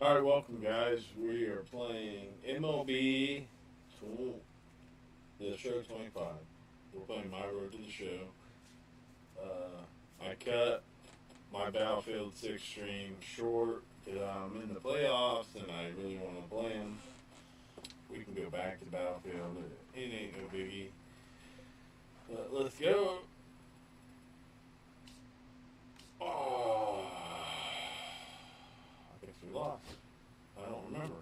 Alright, welcome guys. We are playing MLB The Show 25. We're playing My Road to the Show. I cut my Battlefield 6 stream short because I'm in the playoffs and I really want to play them. We can go back to Battlefield. It ain't no biggie. But let's go. Oh, I guess we lost. I don't remember.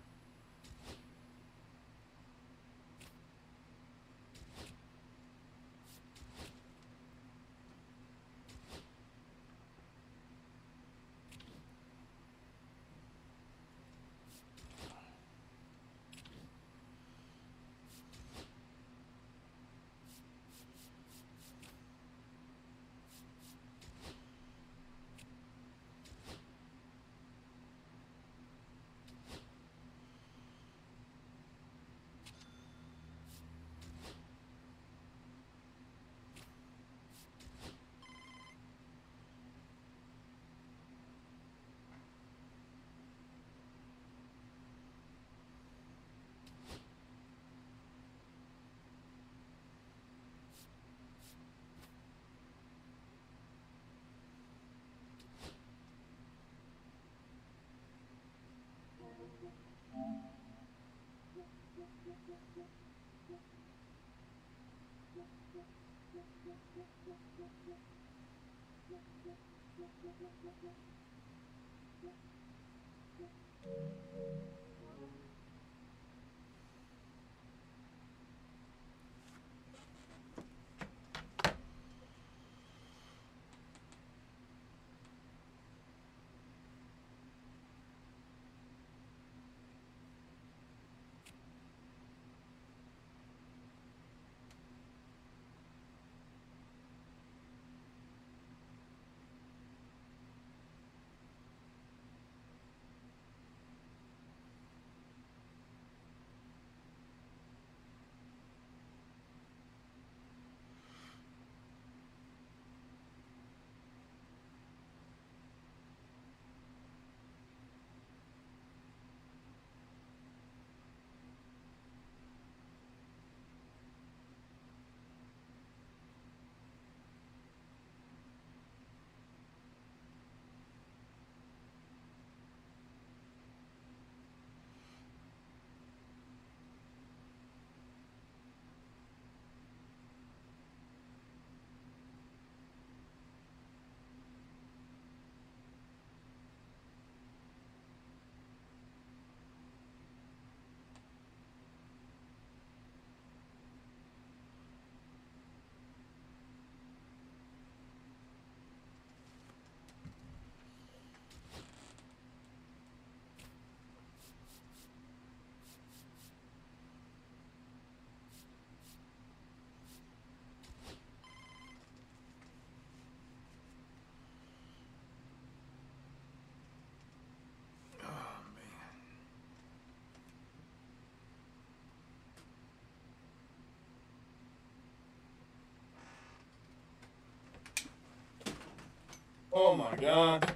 Oh my god.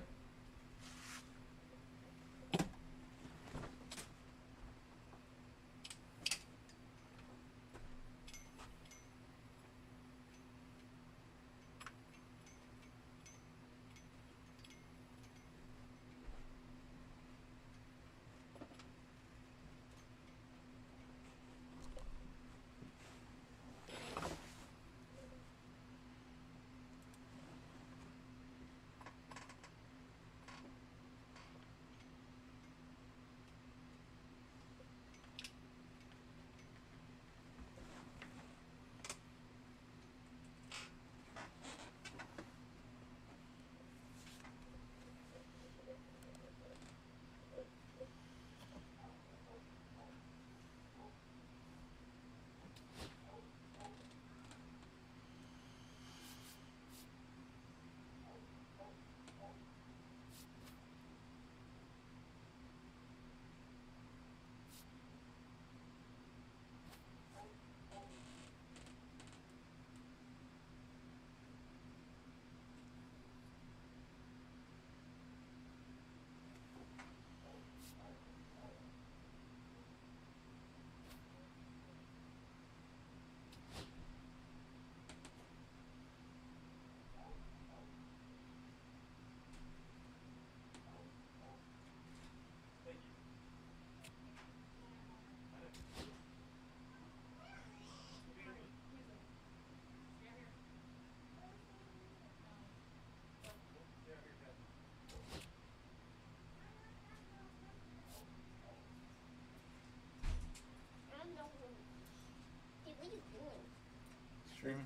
stream.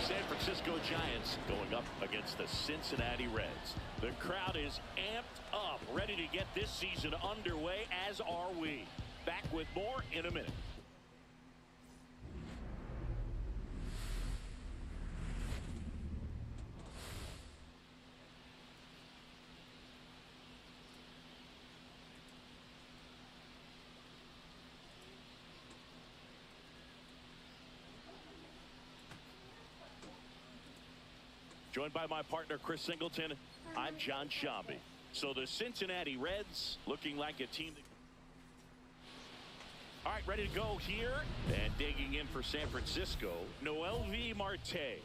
San Francisco Giants going up against the Cincinnati Reds. The crowd is amped up, ready to get this season underway, as are we. Back with more in a minute. Joined by my partner, Chris Singleton, I'm John Shambi. So the Cincinnati Reds looking like a team that... All right, ready to go here. And digging in for San Francisco, MLB Marte.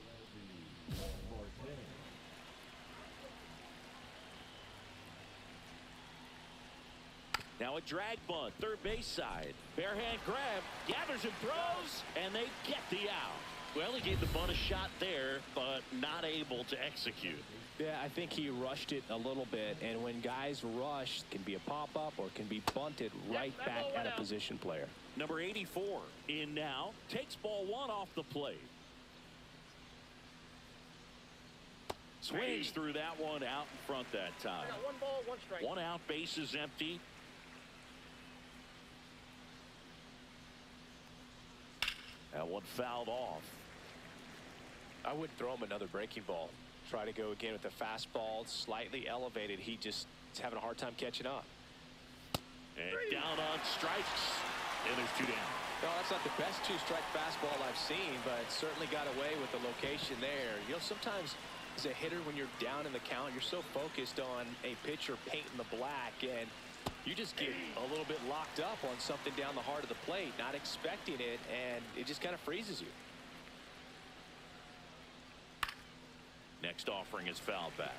Now a drag bunt, third base side. Bare hand grab, gathers and throws, and they get the out. Well, he gave the bunt a shot there, but not able to execute. Yeah, I think he rushed it a little bit, and when guys rush, it can be a pop-up or it can be bunted right back at a position player. Number 84 in now, takes ball one off the plate. Swings through that one out in front that time. One ball, one strike. One out, base is empty. That one fouled off. I wouldn't throw him another breaking ball. Try to go again with the fastball, slightly elevated. He just is having a hard time catching up. And down on strikes. And there's two down. No, that's not the best two-strike fastball I've seen, but certainly got away with the location there. You know, sometimes as a hitter, when you're down in the count, you're so focused on a pitcher painting the black, and you just get a little bit locked up on something down the heart of the plate, not expecting it, and it just kind of freezes you. Next offering is fouled back.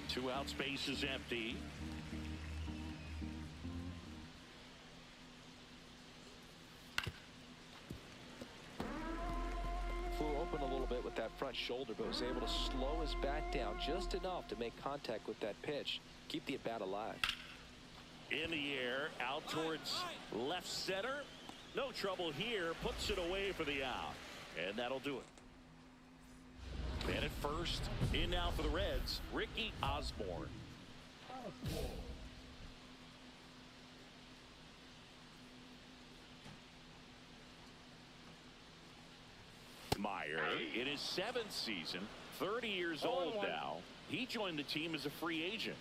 Two out, space is empty. Flew open a little bit with that front shoulder, but was able to slow his bat down just enough to make contact with that pitch. Keep the at-bat alive. In the air, out towards left center. No trouble here. Puts it away for the out. And that'll do it. And at first, in now for the Reds, Ricky Osborne. Meyer, in his 7th season, 30 years old now. He joined the team as a free agent.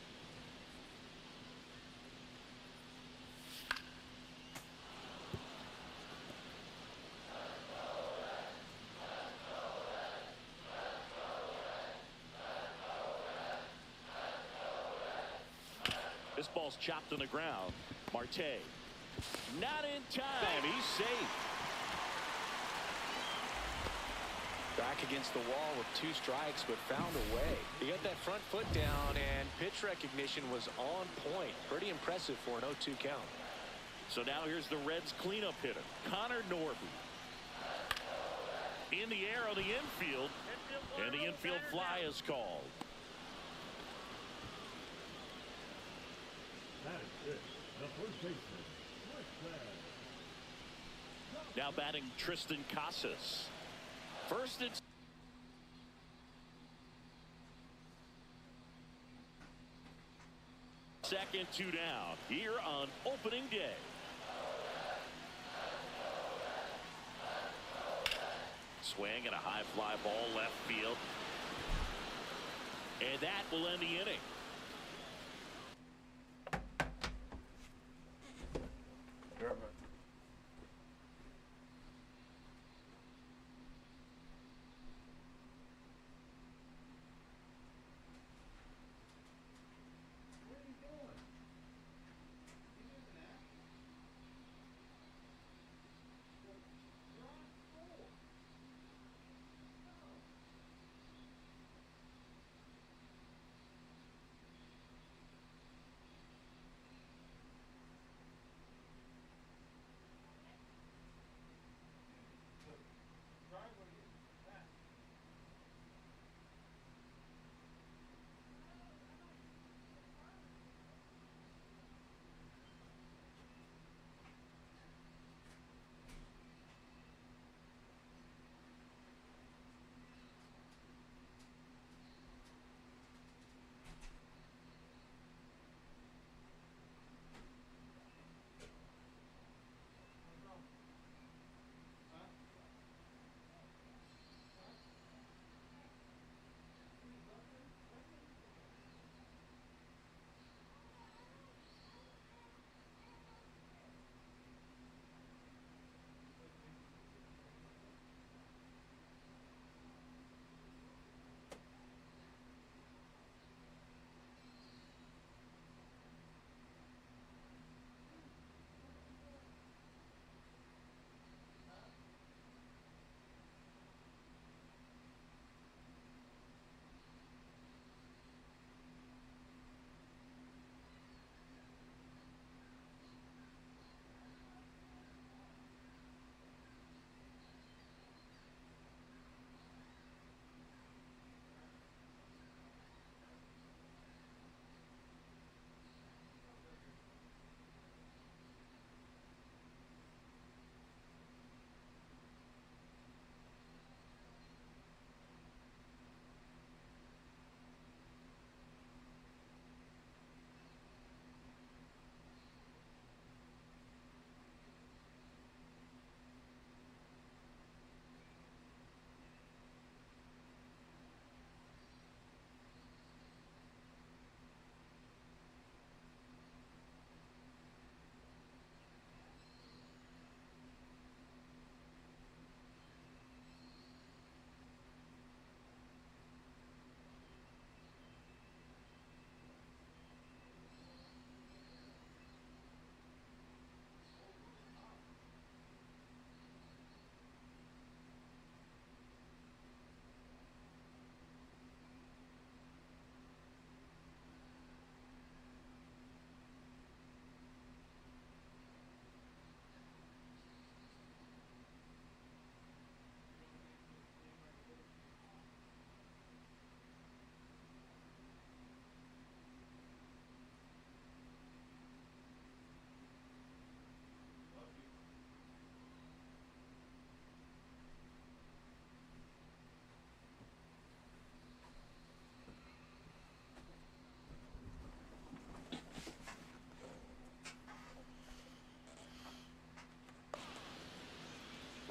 This ball's chopped on the ground. Marte. Not in time. He's safe. Back against the wall with 2 strikes, but found a way. He got that front foot down, and pitch recognition was on point. Pretty impressive for an 0-2 count. So now here's the Reds cleanup hitter, Connor Norby. In the air on the infield, and the infield fly is called. Now batting Tristan Casas. First it's second, 2 down here on opening day. Swing and a high fly ball left field. And that will end the inning.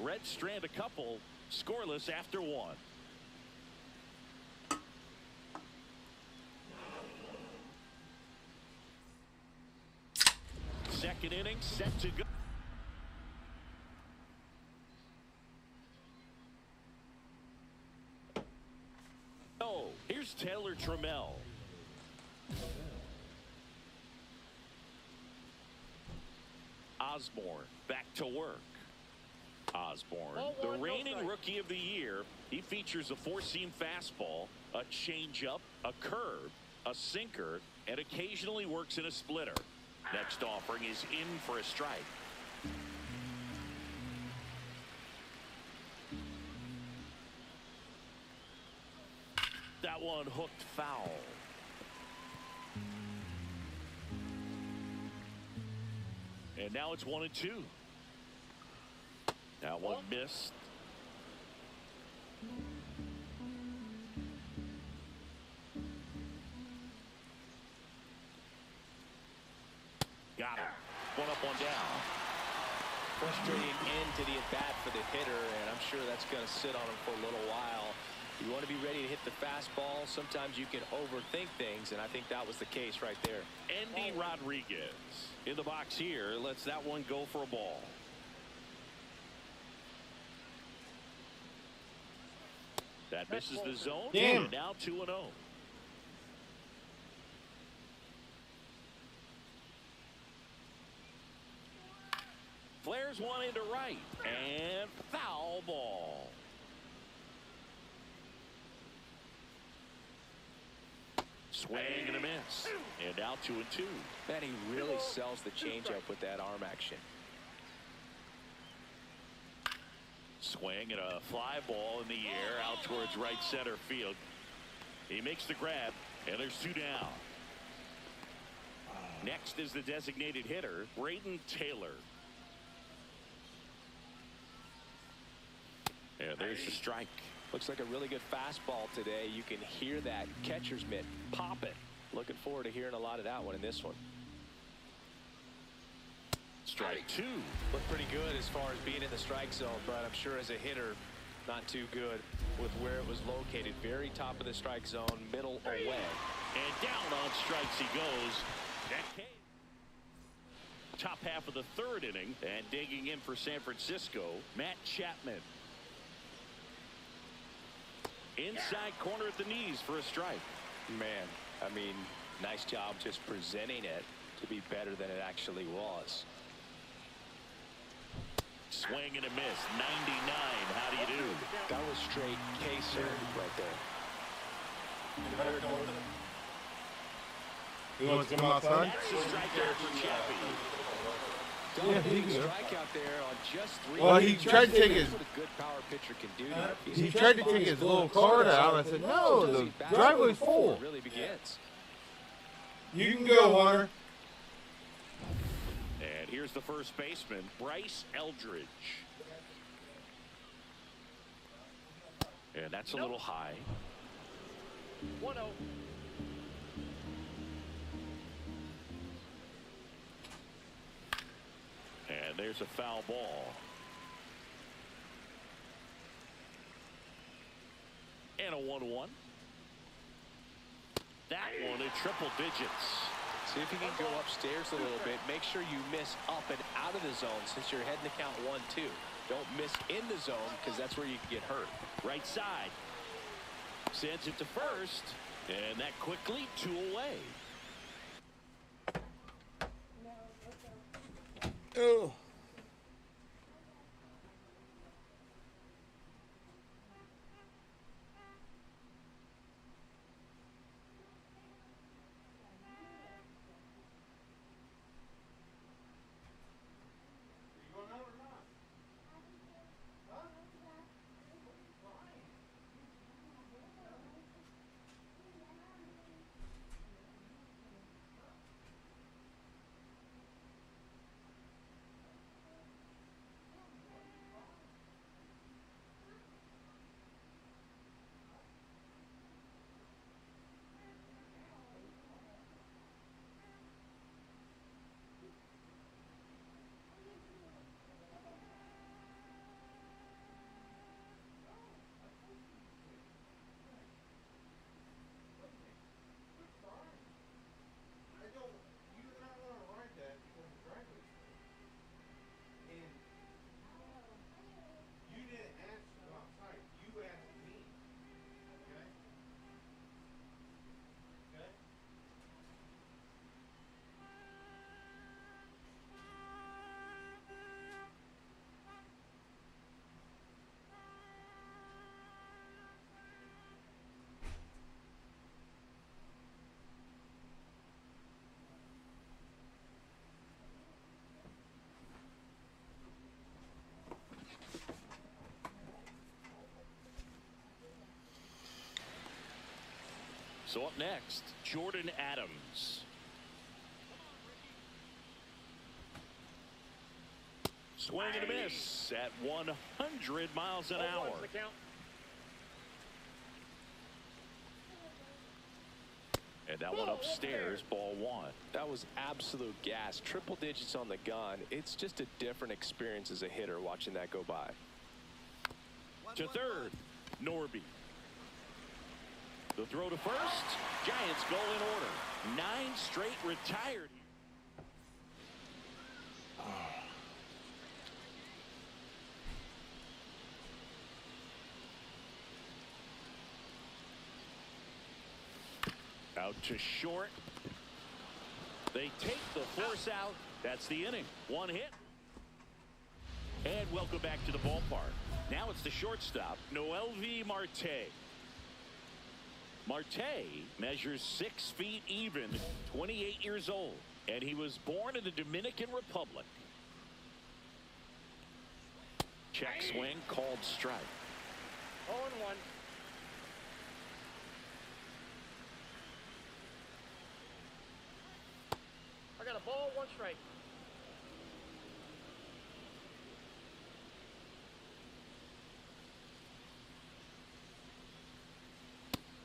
Reds strand a couple, scoreless after 1. Second inning set to go. Oh, here's Taylor Trammell. Osborne back to work. Osborne, the reigning rookie of the year. He features a four-seam fastball, a changeup, a curve, a sinker, and occasionally works in a splitter. Next offering is in for a strike. That one hooked foul. And now it's 1-2. That one missed. Got it. One up, one down. Frustrating end to the at-bat for the hitter, and I'm sure that's going to sit on him for a little while. You want to be ready to hit the fastball. Sometimes you can overthink things, and I think that was the case right there. Andy Rodriguez in the box here. Lets that one go for a ball. That misses the zone. Damn. And now 2-0. Flares one into right, and foul ball. Swing and a miss. And now 2-2. Man, he really sells the changeup with that arm action. Swing and a fly ball in the air out towards right center field. He makes the grab, and there's 2 down. Next is the designated hitter, Brayden Taylor. And there's the strike. Looks like a really good fastball today. You can hear that catcher's mitt pop it. Looking forward to hearing a lot of that one in this one. Strike 2. Looked pretty good as far as being in the strike zone, but I'm sure as a hitter, not too good with where it was located. Very top of the strike zone, middle away. And down on strikes he goes. That came. Top half of the 3rd inning, and digging in for San Francisco, Matt Chapman. Inside corner at the knees for a strike. Man, I mean, nice job just presenting it to be better than it actually was. Swing and a miss. 99. How do you do? That was straight K-Sir right there. You want to come outside? That's a strikeout for Chappie. Yeah, he can go. Strikeout there on just 3. Well, he tried to take his. What a good power pitcher can do. He tried to take his little card out. I said, no, the driveway's full. It really begins. You can go, Hunter. And here's the first baseman, Bryce Eldridge. And that's a little high. 1-0. And there's a foul ball. And a 1-1. That one in triple digits. See if you can go upstairs a little bit. Make sure you miss up and out of the zone since you're heading to count 1-2. Don't miss in the zone because that's where you can get hurt. Right side. Sends it to first. And that quickly 2 away. Oh. So up next, Jordan Adams. Swing and a miss at 100 miles an hour. And that one upstairs, ball one. That was absolute gas. Triple digits on the gun. It's just a different experience as a hitter watching that go by. To third, Norby. The throw to first. Giants go in order. 9 straight retired. Out to short. They take the force out. That's the inning. 1 hit. And welcome back to the ballpark. Now it's the shortstop, MLB Marte. Marte measures 6 feet even, 28 years old, and he was born in the Dominican Republic. Check swing, called strike. 0-1. I got a ball, 1 strike.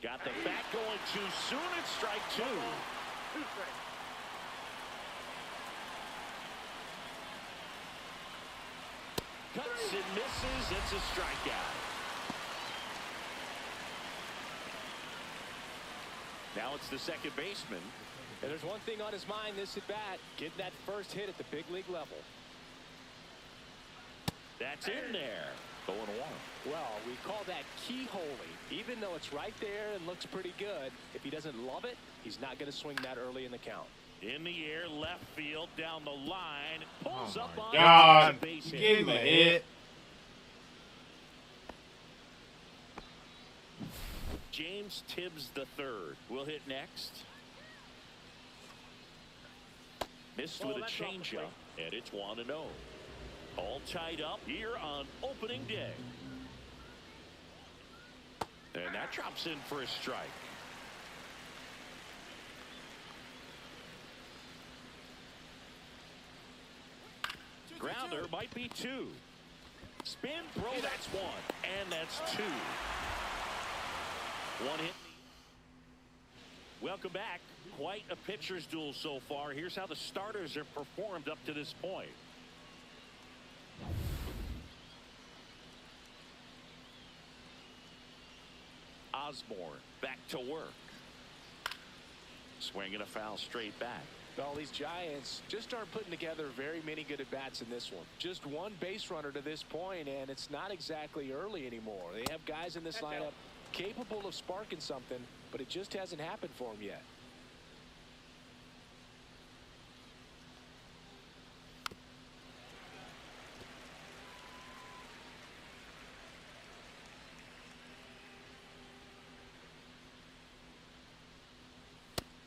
Got the bat going too soon. It's strike 2. 2 strikes. Cuts and misses. It's a strikeout. Now it's the second baseman. And there's one thing on his mind this at bat, getting that first hit at the big league level. That's in there. 0-1. Well, we call that keyholing. Even though it's right there and looks pretty good, if he doesn't love it, he's not going to swing that early in the count. In the air, left field, down the line, pulls up on God, the base hit. gave him a hit. James Tibbs III will hit next. Missed with a changeup, and it's 1-0. All tied up here on opening day. And that drops in for a strike. Grounder might be 2. Spin, throw, that's 1. And that's 2. 1 hit. Welcome back. Quite a pitcher's duel so far. Here's how the starters have performed up to this point. Osborne back to work. Swinging a foul straight back. Well, these Giants just aren't putting together very many good at-bats in this one. Just 1 base runner to this point, and it's not exactly early anymore. They have guys in this lineup capable of sparking something, but it just hasn't happened for them yet.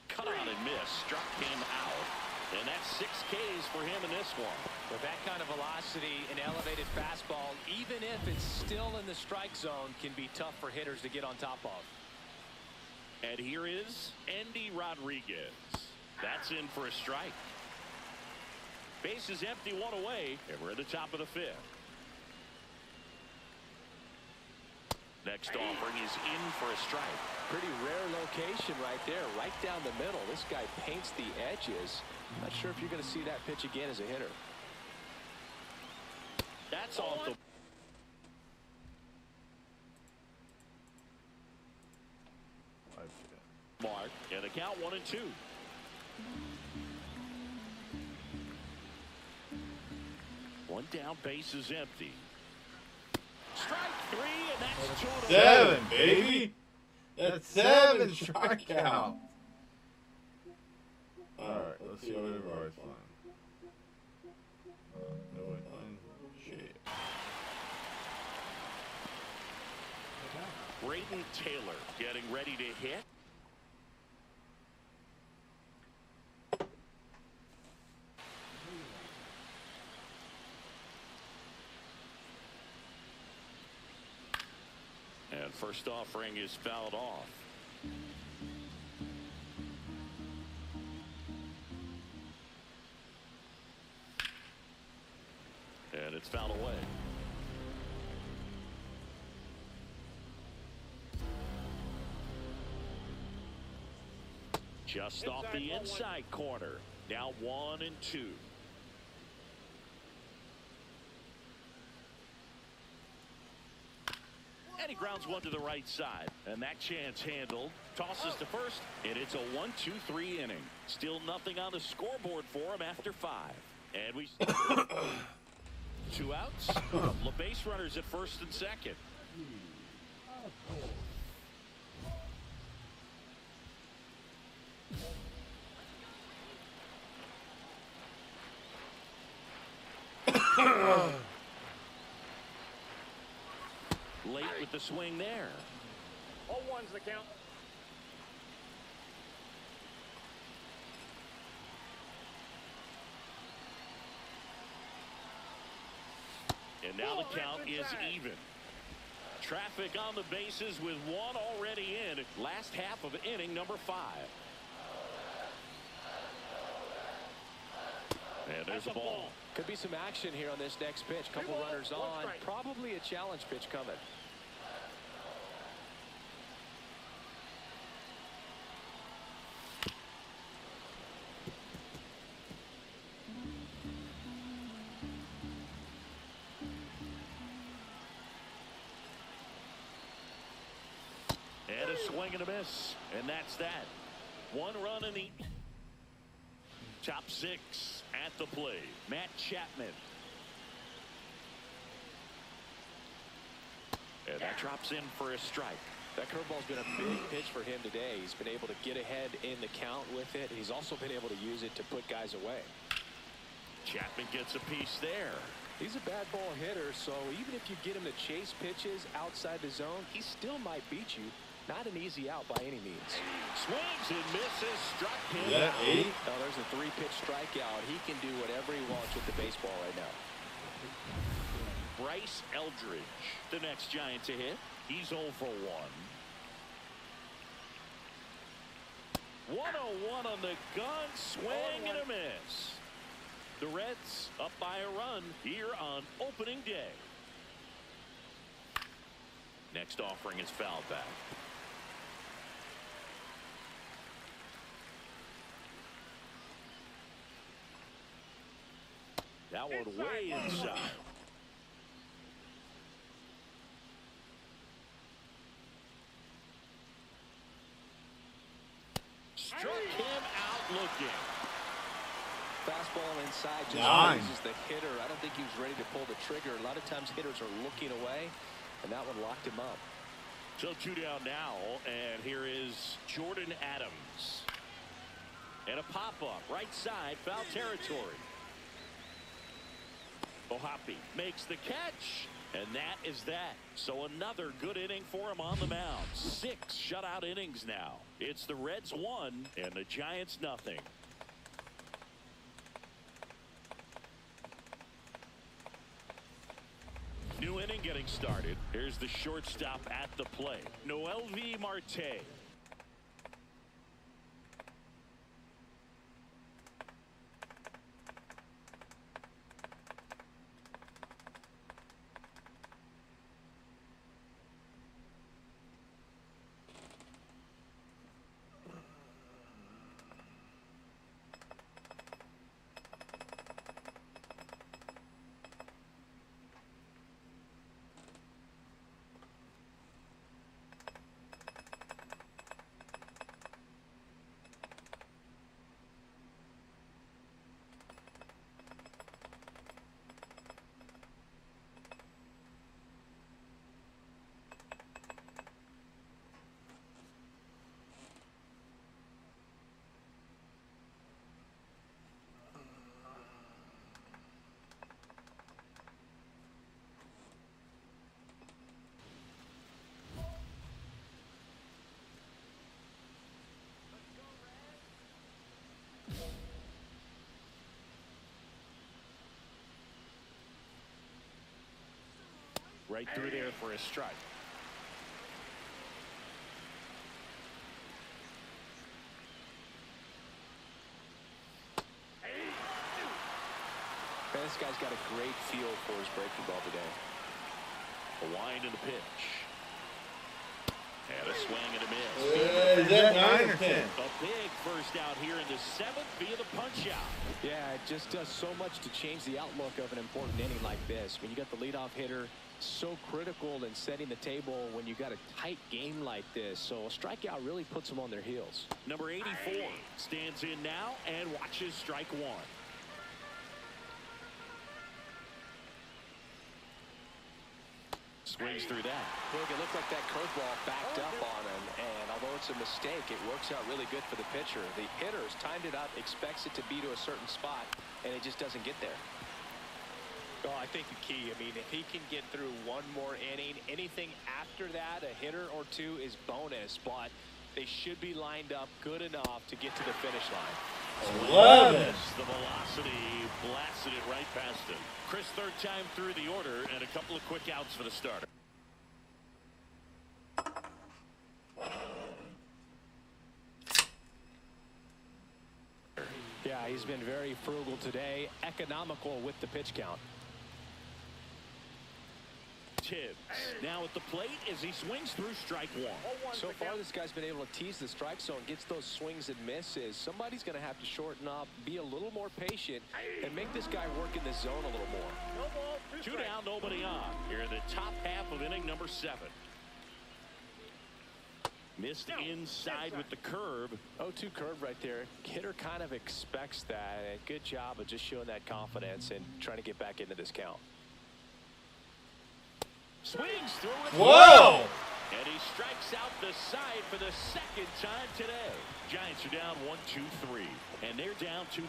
Cut on and miss. Struck him out. And that's 6 Ks for him in this one. With that kind of velocity, an elevated fastball, even if it's still in the strike zone, can be tough for hitters to get on top of. And here is Andy Rodriguez. That's in for a strike. Base is empty, 1 away, and we're at the top of the 5th. Next offering is in for a strike. Pretty rare location right there, right down the middle. This guy paints the edges. Not sure if you're going to see that pitch again as a hitter. That's off the mark, and the count 1-2. One down, base is empty. Strike 3, and that's 2 to 7, baby. That's 7 strikeouts. All right, let's see what everybody's line. No line. Shit. Braden Taylor getting ready to hit. And first offering is fouled off. Just off the inside corner. Now 1-2. And he grounds one to the right side. And that chance handled. Tosses to first. And it's a 1-2-3 inning. Still nothing on the scoreboard for him after 5. And we 2 outs. A couple of base runners at first and second. Late with the swing there. 0-1's the count. And now the count is even. Traffic on the bases with one already in. Last half of inning number 5. And there's a ball. Could be some action here on this next pitch. Couple runners on. Probably a challenge pitch coming. And a swing and a miss. And that's that. 1 run in the top 6 at the plate. Matt Chapman. And that drops in for a strike. That curveball's been a big pitch for him today. He's been able to get ahead in the count with it. He's also been able to use it to put guys away. Chapman gets a piece there. He's a bad ball hitter, so even if you get him to chase pitches outside the zone, he still might beat you. Not an easy out by any means. Swings and misses. Struck him Yeah, out. 8. Now there's a 3-pitch strikeout. He can do whatever he wants with the baseball right now. Bryce Eldridge, the next Giant to hit. He's 0 for 1. 1-0-1 on the gun. Swing and a miss. The Reds up by a run here on opening day. Next offering is fouled back. That one way inside. Struck him out looking. Fastball inside just 9. loses the hitter. I don't think he was ready to pull the trigger. A lot of times hitters are looking away, and that one locked him up. So 2 down now, and here is Jordan Adams. And a pop-up, right side, foul territory. Ohapi makes the catch, and that is that. So another good inning for him on the mound. 6 shutout innings now. It's the Reds 1 and the Giants nothing. New inning getting started. Here's the shortstop at the plate, Noelvi Marte. Right through there for a strike. This guy's got a great feel for his breaking ball today. A wind and a pitch. And a swing and a miss. Is that 9 or 10? A big first out here in the 7th via the punch out. Yeah, it just does so much to change the outlook of an important inning like this. When you got the leadoff hitter, so critical in setting the table when you got a tight game like this. So a strikeout really puts them on their heels. Number 84 stands in now and watches strike one. Swings through that. Look, it looked like that curveball backed up on him, and although it's a mistake, it works out really good for the pitcher. The hitter has timed it up, expects it to be to a certain spot, and it just doesn't get there. Oh, I think the key, I mean, if he can get through one more inning, anything after that, a hitter or two is bonus, but they should be lined up good enough to get to the finish line. 11. The velocity blasted it right past him. Chris, third time through the order, and a couple of quick outs for the starter. Yeah, he's been very frugal today, economical with the pitch count. Tibbs now at the plate as he swings through strike one. So far, this guy's been able to tease the strike zone, gets those swings and misses. Somebody's going to have to shorten up, be a little more patient, and make this guy work in the zone a little more. No ball, 2 down, nobody on. Here in the top half of inning number 7. Missed inside with the curve. 0-2 curve right there. Hitter kind of expects that. And good job of just showing that confidence and trying to get back into this count. Swings through it. Whoa! And he strikes out the side for the second time today. Giants are down 1-2-3. And they're down 2-0.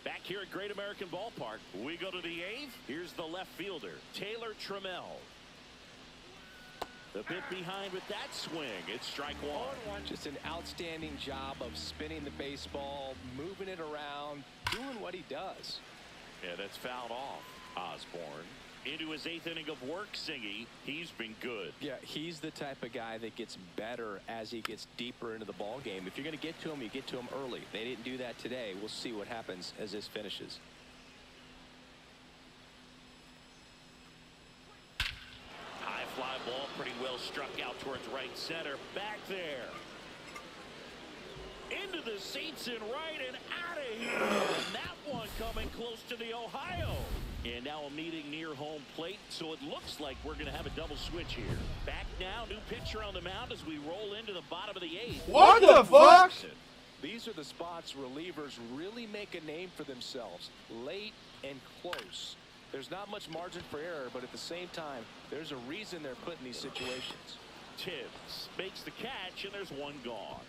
Back here at Great American Ballpark, we go to the 8th. Here's the left fielder, Taylor Trammell. The bit behind with that swing. It's strike one. Just an outstanding job of spinning the baseball, moving it around, doing what he does. Yeah, that's fouled off. Osborne into his 8th inning of work. Singy, he's been good. Yeah, he's the type of guy that gets better as he gets deeper into the ball game. If you're going to get to him, you get to him early. They didn't do that today. We'll see what happens as this finishes. High fly ball, pretty well struck out towards right center. Back there. Into the seats and right and out of here. And that one coming close to the Ohio. And now a meeting near home plate, so it looks like we're going to have a double switch here. Back now, new pitcher on the mound as we roll into the bottom of the 8th. What the fuck? These are the spots relievers really make a name for themselves. Late and close. There's not much margin for error, but at the same time, there's a reason they're put in these situations. Tibbs makes the catch, and there's one gone.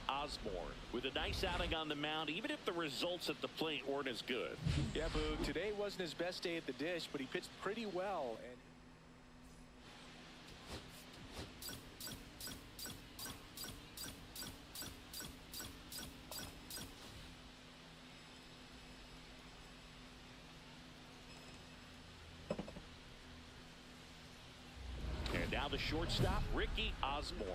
Osborne with a nice outing on the mound, even if the results at the plate weren't as good. Yeah, Boog, today wasn't his best day at the dish, but he pitched pretty well. And now the shortstop, Ricky Osborne.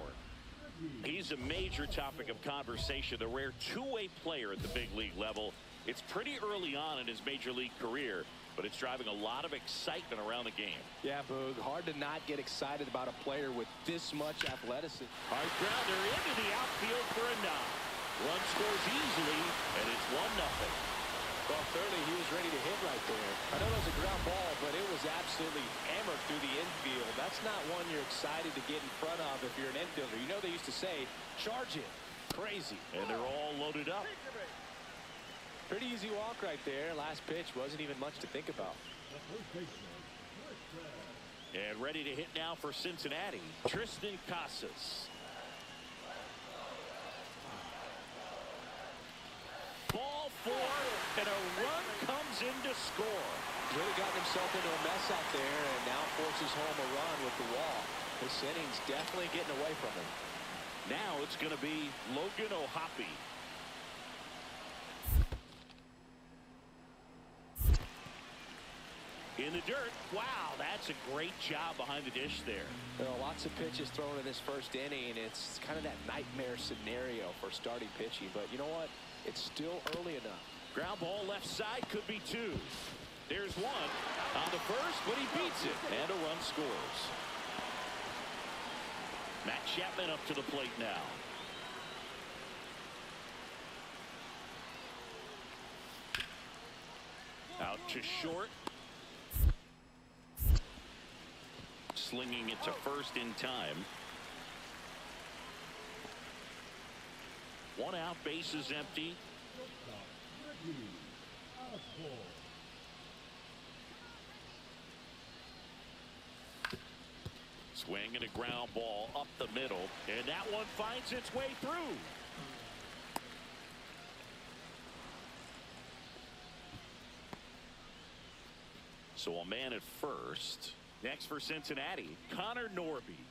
He's a major topic of conversation, a rare two-way player at the big league level. It's pretty early on in his major league career, but it's driving a lot of excitement around the game. Yeah, Boog, hard to not get excited about a player with this much athleticism. Hard grounder into the outfield for a knock. Run scores easily, and it's 1-0. Well, clearly he was ready to hit right there. I know it was a ground ball, but it was absolutely hammered through the infield. That's not one you're excited to get in front of if you're an infielder. You know they used to say, charge it. Crazy. And they're all loaded up. Pretty easy walk right there. Last pitch wasn't even much to think about. And ready to hit now for Cincinnati, Tristan Casas. Ball 4, and a run comes in to score. Really gotten himself into a mess out there and now forces home a run with the wall. This inning's definitely getting away from him. Now it's going to be Logan O'Hoppe. In the dirt. Wow, that's a great job behind the dish there. Well, lots of pitches thrown in this first inning. It's kind of that nightmare scenario for starting pitching. But you know what? It's still early enough. Ground ball left side, could be two. There's one on the first, but he beats it, and a run scores. Matt Chapman up to the plate now. Out to short. Slinging it to first in time. One out, bases empty. Swinging a ground ball up the middle, and that one finds its way through. So a man at first. Next for Cincinnati, Connor Norby.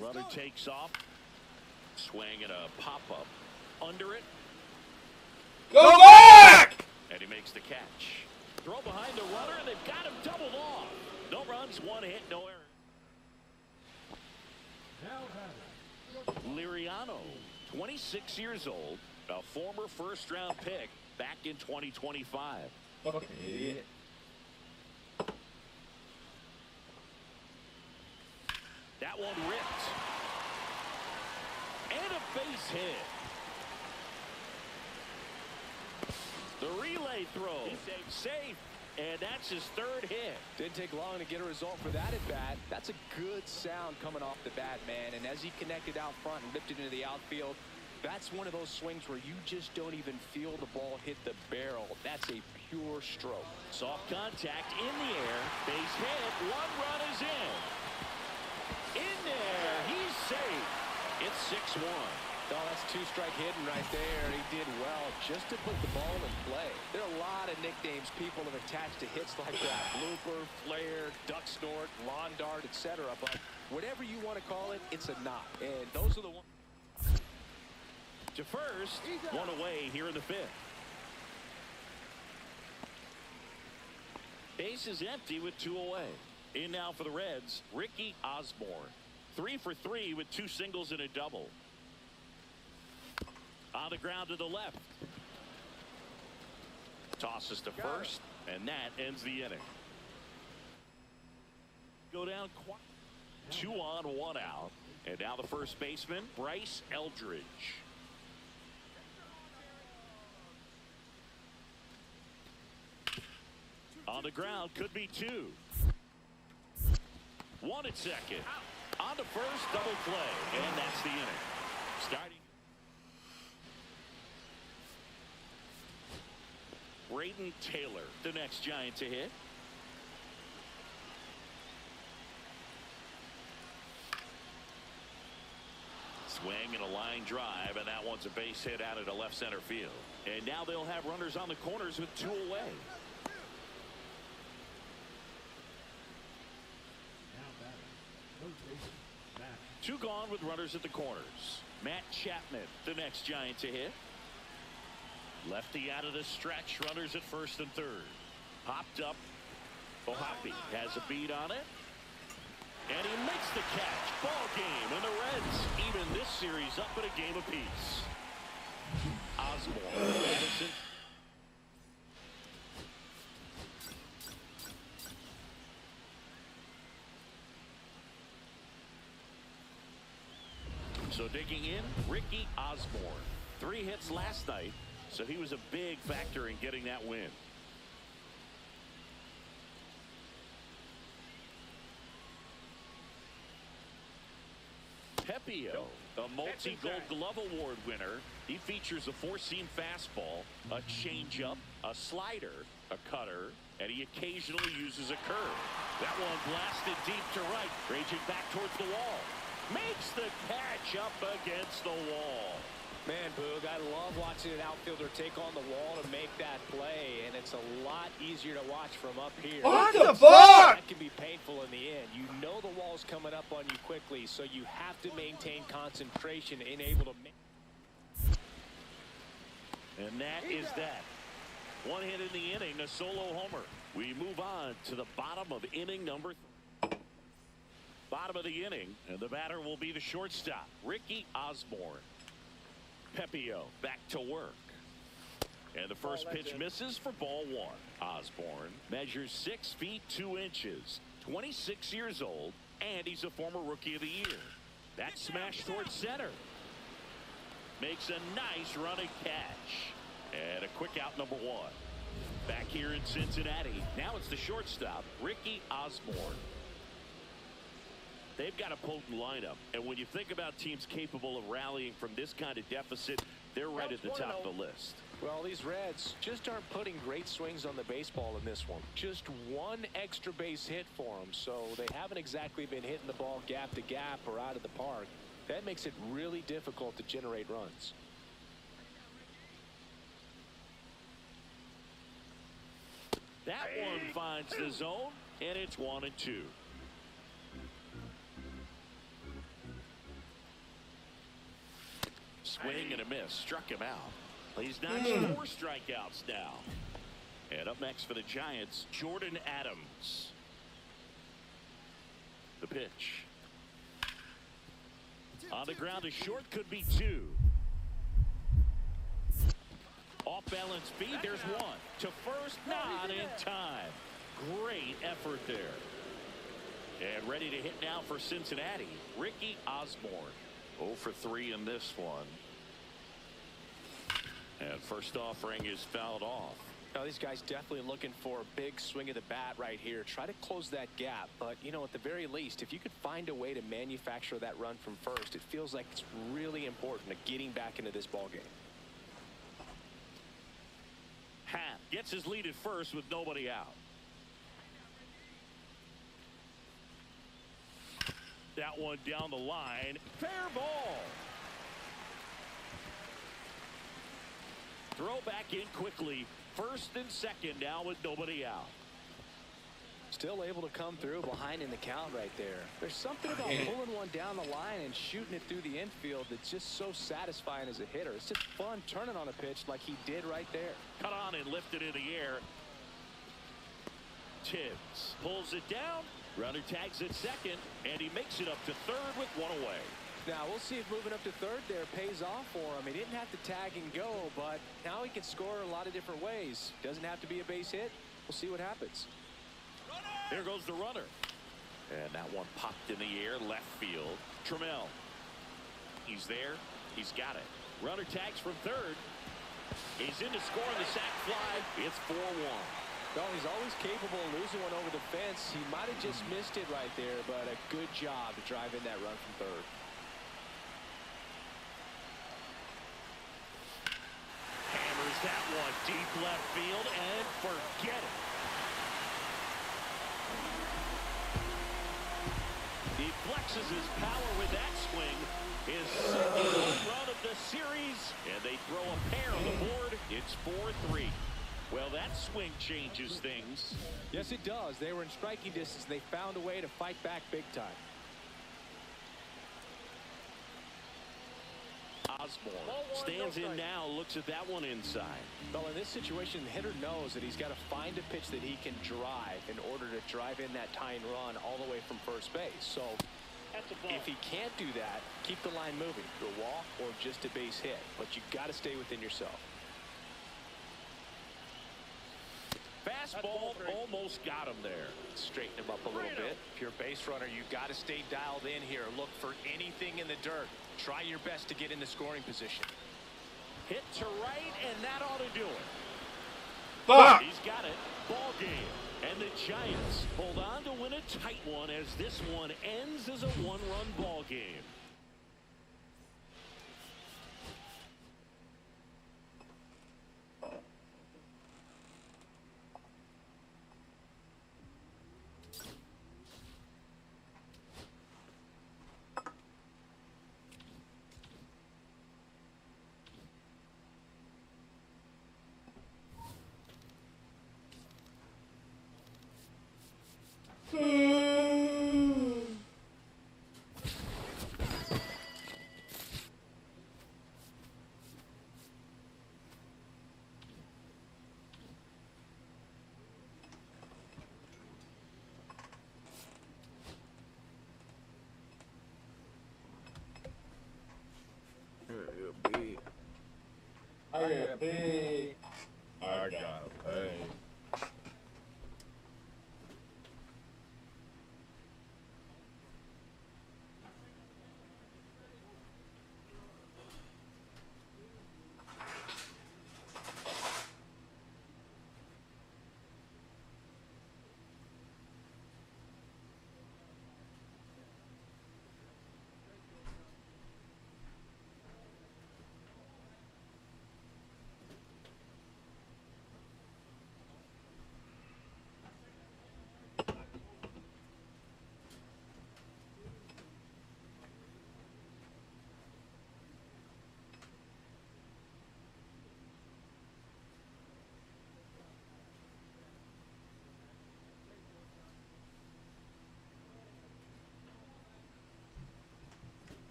Runner takes off. Swing and a pop-up. Under it. Go back! And he makes the catch. Throw behind the runner, and they've got him doubled off. No runs, one hit, no error. Liriano, 26 years old, a former first-round pick back in 2025. Fucking idiot. That one ripped. And a base hit. The relay throw. Safe. And that's his third hit. Didn't take long to get a result for that at bat. That's a good sound coming off the bat, man. And as he connected out front and lifted into the outfield, that's one of those swings where you just don't even feel the ball hit the barrel. That's a pure stroke. Soft contact in the air. Base hit. One run is in. In there. He's safe. It's 6-1. Oh, that's two-strike hitting right there. He did well just to put the ball in play. There are a lot of nicknames people have attached to hits like that. Blooper, flare, duck snort, lawn dart, etc. But whatever you want to call it, it's a knock. And those are the ones. To first, one away here in the fifth. Base is empty with two away. In now for the Reds, Ricky Osborne. 3 for 3 with 2 singles and a double. On the ground to the left. Tosses to first, and that ends the inning. Go down quick. 2 on, 1 out. And now the first baseman, Bryce Eldridge. On the ground, could be 2. 1 at second. On to first, double play, and that's the inning. Starting. Braden Taylor, the next Giant to hit. Swing and a line drive, and that one's a base hit out into left center field. And now they'll have runners on the corners with 2 away. Two gone with runners at the corners. Matt Chapman, the next Giant to hit. Lefty out of the stretch, runners at first and third. Popped up. Ohapi has a beat on it. And he makes the catch. Ball game, and the Reds even this series up at a game apiece. Osborne. So digging in, Ricky Osborne. 3 hits last night, so he was a big factor in getting that win. Pepio, a multi-Gold Glove Award winner. He features a 4-seam fastball, a changeup, a slider, a cutter, and he occasionally uses a curve. That one blasted deep to right, raging back towards the wall. Makes the catch up against the wall. Man, Boog, I love watching an outfielder take on the wall to make that play, and it's a lot easier to watch from up here. What the fuck? That can be painful in the end. You know the wall's coming up on you quickly, so you have to maintain concentration and able to make. And that is that. 1 hit in the inning, a solo homer. We move on to the bottom of inning number 3. Bottom of the inning, and the batter will be the shortstop, Ricky Osborne. Pepio back to work. And the first pitch misses for ball 1. Osborne measures 6 feet 2 inches, 26 years old, and he's a former Rookie of the Year. That smash towards center. Makes a nice running catch. And a quick out, number 1. Back here in Cincinnati, now it's the shortstop, Ricky Osborne. They've got a potent lineup, and when you think about teams capable of rallying from this kind of deficit, they're right at the top of the list. Well, these Reds just aren't putting great swings on the baseball in this one. Just one extra base hit for them, so they haven't exactly been hitting the ball gap to gap or out of the park. That makes it really difficult to generate runs. That one finds the zone, and it's 1-2. Swing and a miss. Struck him out. He's notched 4 strikeouts now. And up next for the Giants, Jordan Adams. The pitch. On the ground, a short, could be 2. Off balance feed, there's 1. To first, not in time. Great effort there. And ready to hit now for Cincinnati, Ricky Osborne. 0 for 3 in this one. And first offering is fouled off. Now, these guys definitely looking for a big swing of the bat right here. Try to close that gap. But, you know, at the very least, if you could find a way to manufacture that run from first, it feels like it's really important to getting back into this ball game. Happ gets his lead at first with nobody out. That one down the line. Fair ball. Throw back in quickly. First and second now with nobody out. Still able to come through behind in the count right there. There's something about pulling one down the line and shooting it through the infield that's just so satisfying as a hitter. It's just fun turning on a pitch like he did right there. Cut on and lifted in the air. Tibbs pulls it down. Runner tags at second, and he makes it up to third with 1 away. Now we'll see if moving up to third there pays off for him. He didn't have to tag and go, but now he can score a lot of different ways. Doesn't have to be a base hit. We'll see what happens. There goes the runner. And that one popped in the air, left field. Trammell. He's there. He's got it. Runner tags from third. He's in to score on the sac fly. It's 4-1. Well, he's always capable of losing one over the fence. He might have just missed it right there, but a good job to drive in that run from third. Hammers that one deep left field and forget it. He flexes his power with that swing. His second run of the series, and they throw a pair on the board. It's 4-3. Well, that swing changes things. Yes, it does. They were in striking distance. They found a way to fight back big time. Osborne stands in now, looks at that one inside. Well, in this situation, the hitter knows that he's got to find a pitch that he can drive in order to drive in that tying run all the way from first base. So if he can't do that, keep the line moving to a walk or just a base hit. But you've got to stay within yourself. Fastball almost got him there. Straighten him up a little bit. If you're a base runner, you've got to stay dialed in here. Look for anything in the dirt. Try your best to get in the scoring position. Hit to right, and that ought to do it. Fuck! He's got it. Ball game. And the Giants hold on to win a tight one as this one ends as a one-run ball game. gotta pay. I gotta pay.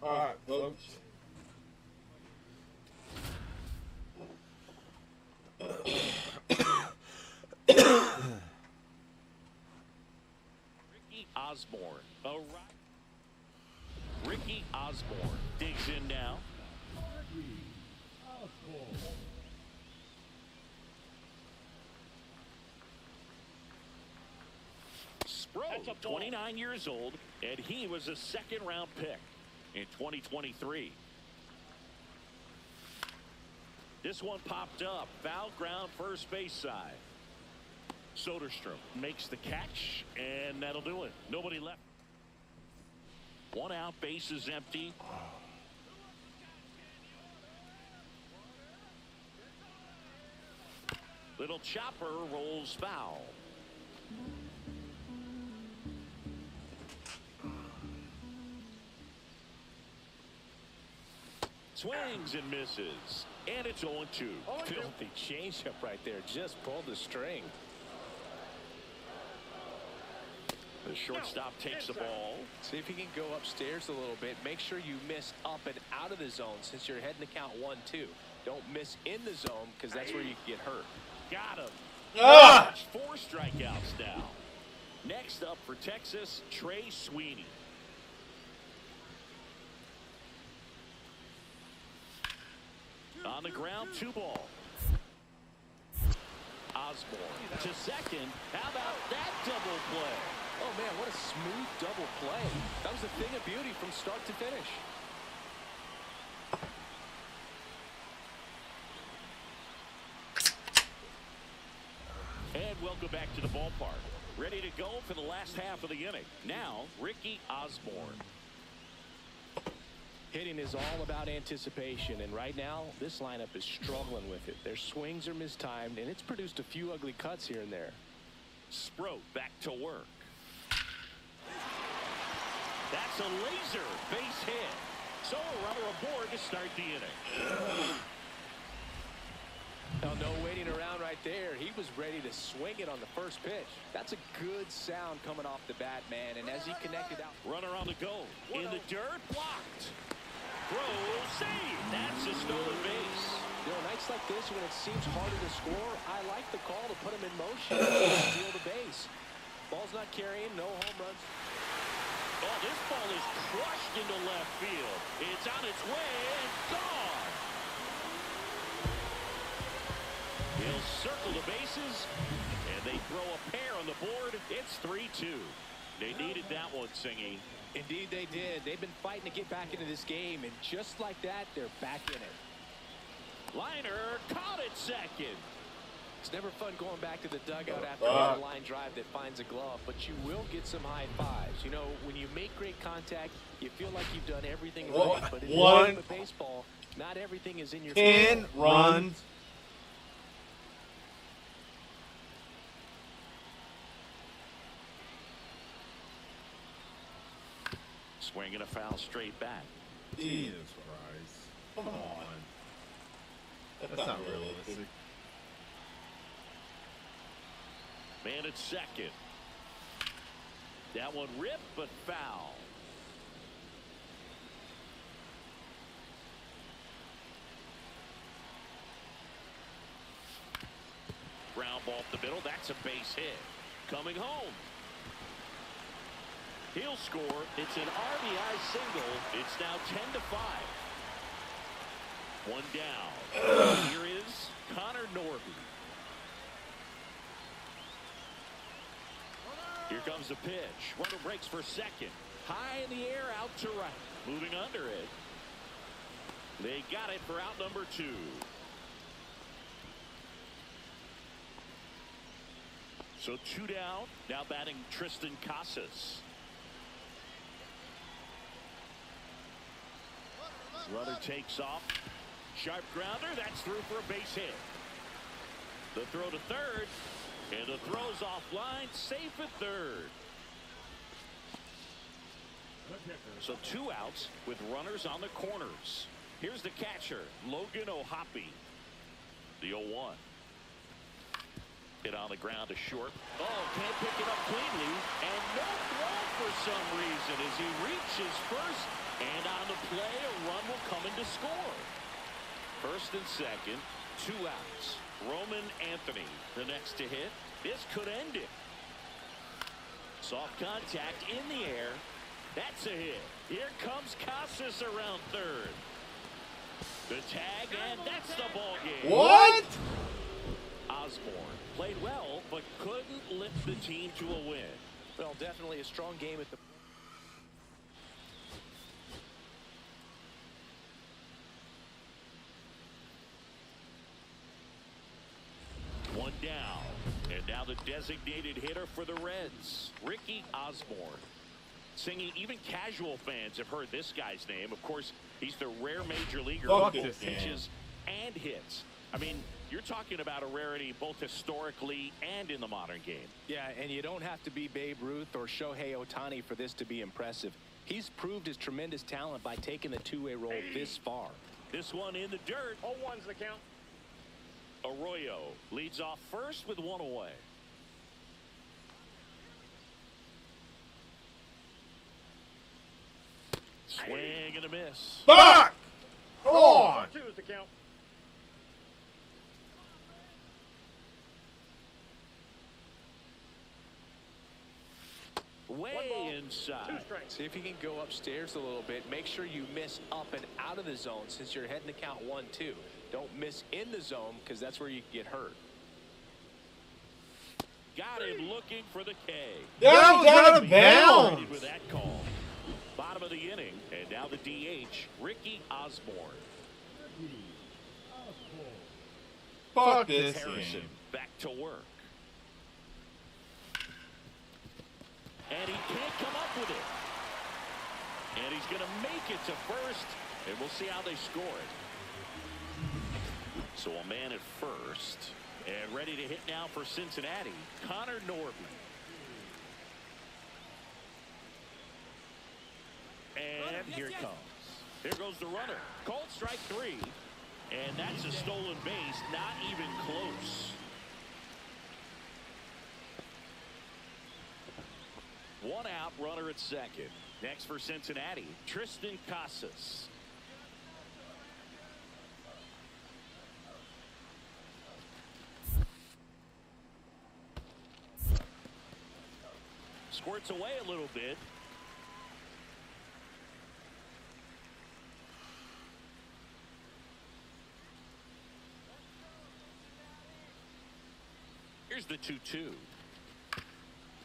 All right, folks. Ricky Osborne. All right. Ricky Osborne digs in now. Sproul, 29 years old, and he was a second-round pick in 2023. This one popped up. Foul ground, first base side. Soderstrom makes the catch, and that'll do it. Nobody left. One out, base is empty. Little chopper rolls foul. Swings and misses, and it's 0-2. Filthy changeup right there. Just pulled the string. The shortstop takes the ball. See if you can go upstairs a little bit. Make sure you miss up and out of the zone since you're heading to count 1-2. Don't miss in the zone because that's where you can get hurt. Got him. Ah! 4 strikeouts now. Next up for Texas, Trey Sweeney. On the ground, 2 ball. Osborne to second. How about that double play? Oh, man, what a smooth double play. That was a thing of beauty from start to finish. And welcome back to the ballpark. Ready to go for the last half of the inning. Now, Ricky Osborne. Hitting is all about anticipation, and right now, this lineup is struggling with it. Their swings are mistimed, and it's produced a few ugly cuts here and there. Sproat back to work. That's a laser base hit. So a runner aboard to start the inning. Oh, no waiting around right there. He was ready to swing it on the first pitch. That's a good sound coming off the bat, man, and as he connected out. Runner on the go. In the dirt, blocked. Throw, save. That's a stolen base. You know, nights like this when it seems harder to score, I like the call to put him in motion and steal the base. Ball's not carrying, no home runs. Oh, this ball is crushed into left field. It's on its way and gone. He'll circle the bases, and they throw a pair on the board. It's 3-2. They needed that one, Singy. Indeed they did. They've been fighting to get back into this game, and just like that, they're back in it. Liner caught it second. It's never fun going back to the dugout after a line drive that finds a glove, but you will get some high fives. You know, when you make great contact, you feel like you've done everything right, but in the game of baseball, not everything is in your 10 runs. Swinging a foul straight back. Jesus Christ. Come on. That's not realistic. Man at second. That one ripped, but foul. Ground ball up the middle. That's a base hit. Coming home. He'll score. It's an RBI single. It's now 10-5. One down. Here is Connor Norby. Here comes the pitch. Runner breaks for second. High in the air, out to right. Moving under it. They got it for out number 2. So 2 down. Now batting Tristan Casas. Runner takes off. Sharp grounder. That's through for a base hit. The throw to third. And the throw's offline. Safe at third. So 2 outs with runners on the corners. Here's the catcher, Logan O'Hoppe. The 0-1. Hit on the ground to short. Oh, can't pick it up cleanly. And no throw for some reason as he reaches first. And on the play, a run will come in to score. First and second, 2 outs. Roman Anthony, the next to hit. This could end it. Soft contact in the air. That's a hit. Here comes Casas around third. The tag, and that's the ball game. What? Osborne played well, but couldn't lift the team to a win. Well, definitely a strong game at the... One down. And now the designated hitter for the Reds, Ricky Osborne. Singing, even casual fans have heard this guy's name. Of course, he's the rare major leaguer who both pitches and hits. I mean, you're talking about a rarity both historically and in the modern game. Yeah, and you don't have to be Babe Ruth or Shohei Ohtani for this to be impressive. He's proved his tremendous talent by taking the two-way role this far. This one in the dirt. 0-1's the count. Arroyo leads off first with 1 away. Swing and a miss. Back! Come on! 2 is the count. Way inside. 2 strikes. See if you can go upstairs a little bit. Make sure you miss up and out of the zone since you're heading to count 1-2. Don't miss in the zone because that's where you can get hurt. Got him looking for the K. That was out of bounds. With that call. Bottom of the inning, and now the DH, Ricky Osborne. Fuck this Harrison game. back to work. And he can't come up with it. And he's going to make it to first, and we'll see how they score it. So a man at first, and ready to hit now for Cincinnati, Connor Norby. And here it comes. Here goes the runner. Called strike 3. And that's a stolen base, not even close. One out, runner at second. Next for Cincinnati, Tristan Casas. Squirts away a little bit. Here's the 2-2.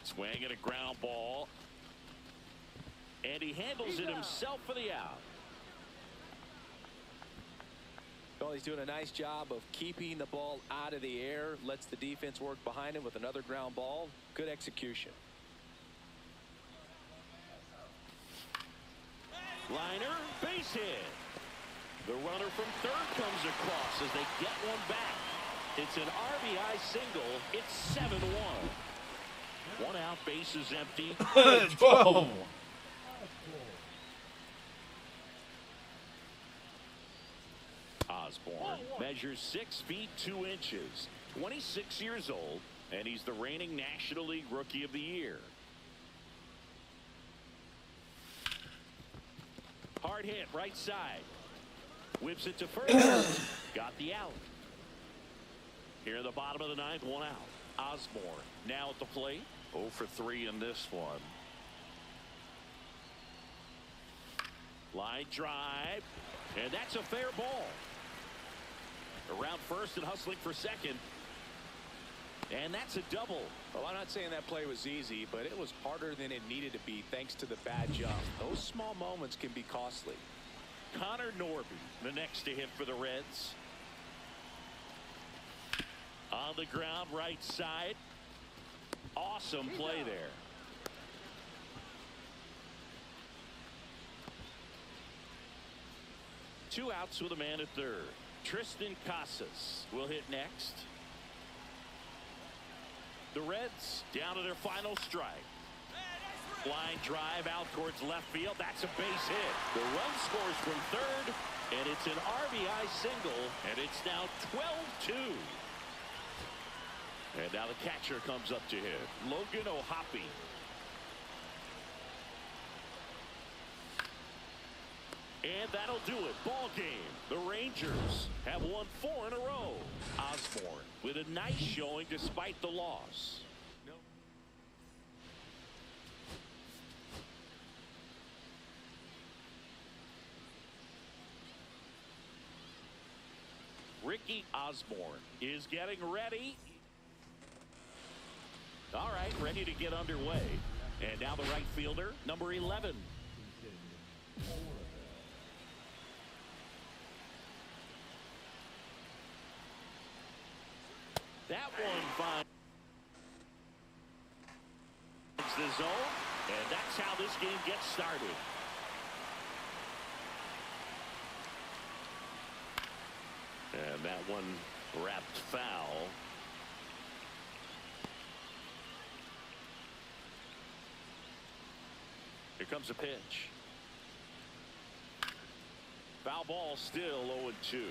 Swing at a ground ball. And he handles it himself for the out. Well, he's doing a nice job of keeping the ball out of the air, lets the defense work behind him with another ground ball. Good execution. Liner, base hit. The runner from third comes across as they get one back. It's an RBI single. It's 7-1. One out, base is empty. 12. Osborne measures 6 feet 2 inches, 26 years old, and he's the reigning National League Rookie of the Year. Hard hit, right side. Whips it to first. Got the out. Here in the bottom of the ninth, one out. Osborne now at the plate. 0 for 3 in this one. Line drive, and that's a fair ball. Around first and hustling for second. And that's a double. Well, I'm not saying that play was easy, but it was harder than it needed to be thanks to the bad jump. Those small moments can be costly. Connor Norby, the next to hit for the Reds. On the ground, right side. Awesome play there. Two outs with a man at third. Tristan Casas will hit next. The Reds down to their final strike. Line drive out towards left field. That's a base hit. The run scores from third, and it's an RBI single, and it's now 12-2. And now the catcher comes up to hit. Logan O'Hoppe. And that'll do it. Ball game. The Rangers have won 4 in a row. Osborne with a nice showing despite the loss. Ricky Osborne is getting ready. All right, ready to get underway. And now the right fielder, number 11. That one finds the zone, and that's how this game gets started. And that one wrapped foul. Here comes a pitch. Foul ball, still 0-2.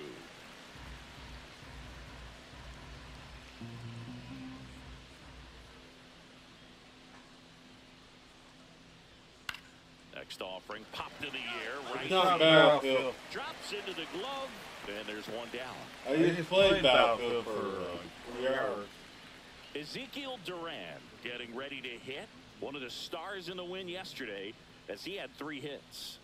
Next offering popped in the air. Right. Not Battlefield. Drops into the glove. And there's one down. I just played Battlefield for 3 hours. Ezekiel Duran getting ready to hit. One of the stars in the win yesterday as he had 3 hits.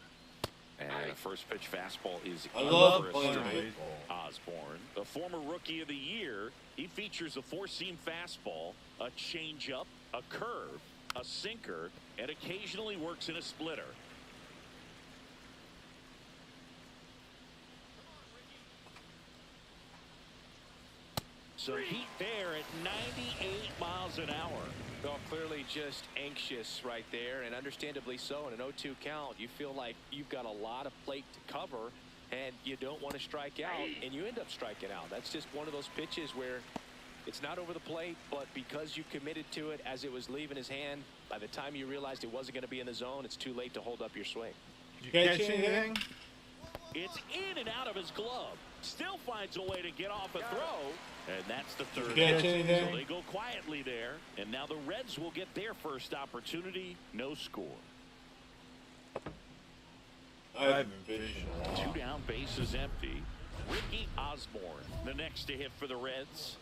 And the first pitch fastball is I love for playing strike. baseball. Osborne, the former Rookie of the Year, he features a 4-seam fastball, a changeup, a curve, a sinker, and occasionally works in a splitter. So heat there at 98 miles an hour. Well, clearly just anxious right there, and understandably so. In an 0-2 count, you feel like you've got a lot of plate to cover, and you don't want to strike out, and you end up striking out. That's just one of those pitches where it's not over the plate, but because you committed to it as it was leaving his hand, by the time you realized it wasn't going to be in the zone, it's too late to hold up your swing. Did you catch anything? It's in and out of his glove. Still finds a way to get off a throw. And that's the third. Catch anything? So they go quietly there. And now the Reds will get their first opportunity. No score. I've been fishing a lot. 2 down, base is empty. Ricky Osborne, the next to hit for the Reds.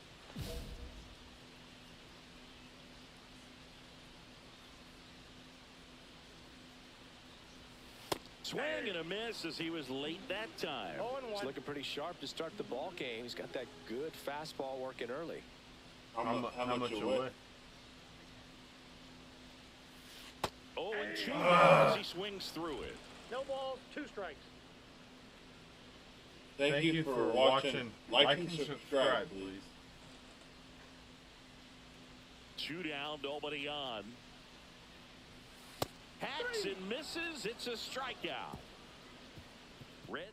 Swing and a miss as he was late that time. He's looking pretty sharp to start the ball game. He's got that good fastball working early. How much away? 0-2 as he swings through it. No balls, 2 strikes. Thank you for watching. Like and subscribe, please. 2 down, nobody on. Hacks and misses. It's a strikeout. Red.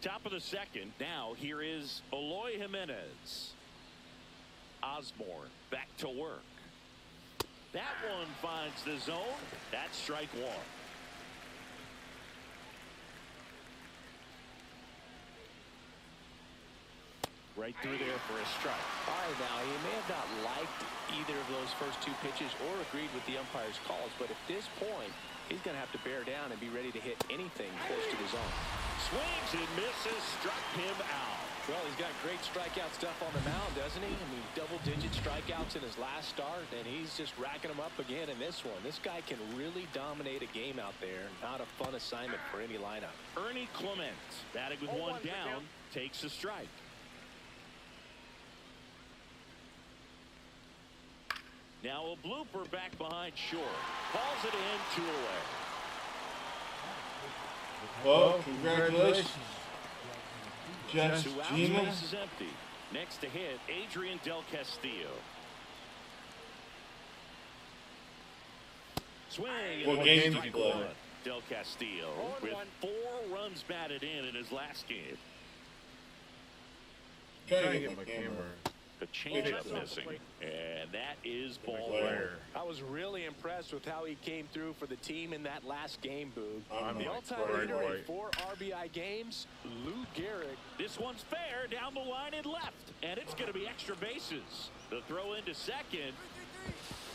Top of the second. Now here is Eloy Jimenez. Osborne back to work. That one finds the zone. That's strike one. Right through there for a strike. All right, now, he may have not liked either of those first 2 pitches or agreed with the umpire's calls, but at this point, he's going to have to bear down and be ready to hit anything close to the zone. Swings and misses, struck him out. Well, he's got great strikeout stuff on the mound, doesn't he? I mean, double-digit strikeouts in his last start, and he's just racking them up again in this one. This guy can really dominate a game out there. Not a fun assignment for any lineup. Ernie Clement, batting with 1 down, takes a strike. Now a blooper back behind short. Calls it in, 2 away. Well, congratulations. Just 2 outs, Gina. base is empty. Next to hit, Adrian Del Castillo. Swing. What game did you play? Del Castillo with 4 runs batted in his last game. Trying to get my camera. The changeup missing, and that is ball one. I was really impressed with how he came through for the team in that last game, Boog. The all-time leader in 4 RBI games, Lou Gehrig. This one's fair down the line and left, and it's going to be extra bases. The throw into second,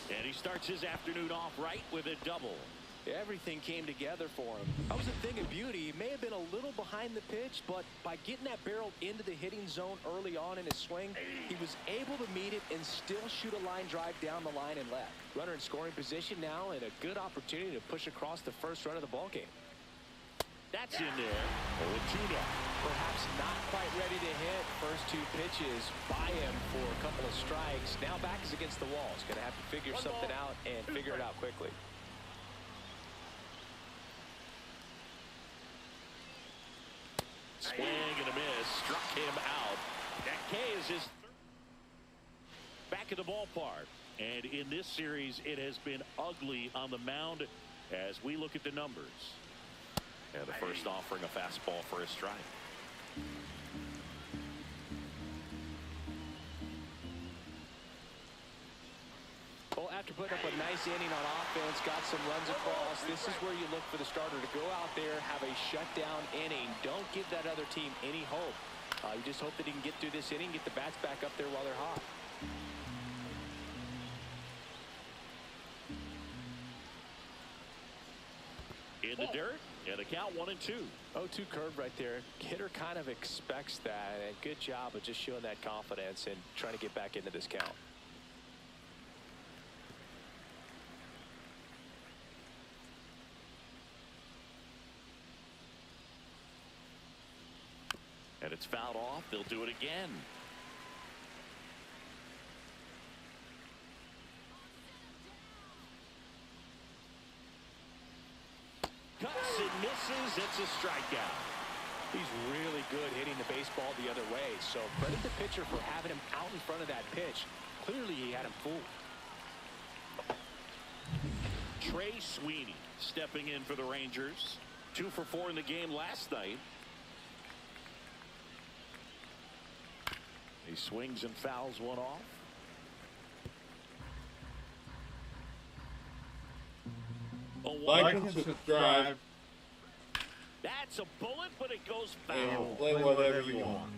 and he starts his afternoon off right with a double. Everything came together for him. That was a thing of beauty. He may have been a little behind the pitch, but by getting that barrel into the hitting zone early on in his swing, he was able to meet it and still shoot a line drive down the line and left. Runner in scoring position now, and a good opportunity to push across the first run of the ballgame. That's in there. 0-2 now. Perhaps not quite ready to hit. First 2 pitches by him for a couple of strikes. Now back is against the wall. He's going to have to figure something out and figure it out quickly. Swing and a miss, struck him out. That K is his back in the ballpark. And in this series, it has been ugly on the mound as we look at the numbers. And the first offering a fastball for a strike. Well, after putting up a nice inning on offense, got some runs across, this is where you look for the starter to go out there, have a shutdown inning. Don't give that other team any hope. You just hope that he can get through this inning, get the bats back up there while they're hot. In the dirt, and a count 1-2. 0-2 curve right there. Hitter kind of expects that, and good job of just showing that confidence and trying to get back into this count. And it's fouled off. They'll do it again. Cuts and misses. It's a strikeout. He's really good hitting the baseball the other way. So credit the pitcher for having him out in front of that pitch. Clearly he had him fooled. Trey Sweeney stepping in for the Rangers. 2 for 4 in the game last night. He swings and fouls one off. Like and subscribe. That's a bullet, but it goes foul. And play whatever you want.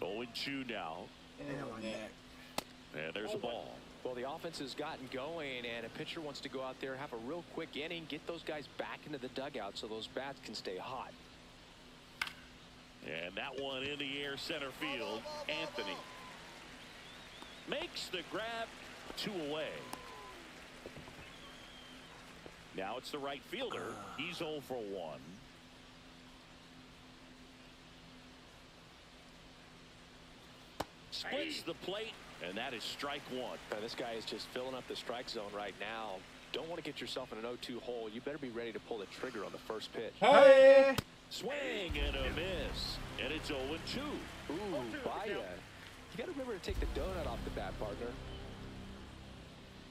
0-2 now. And there's a ball. Well, the offense has gotten going, and a pitcher wants to go out there, have a real quick inning, get those guys back into the dugout so those bats can stay hot. And that one in the air, center field. Anthony makes the grab, 2 away. Now it's the right fielder. He's 0 for 1. Splits the plate, and that is strike 1. Now, this guy is just filling up the strike zone right now. don't want to get yourself in an 0-2 hole. You better be ready to pull the trigger on the first pitch. Hey! Swing and a miss. And it's 0-2. Ooh, Baya. You got to remember to take the donut off the bat, partner.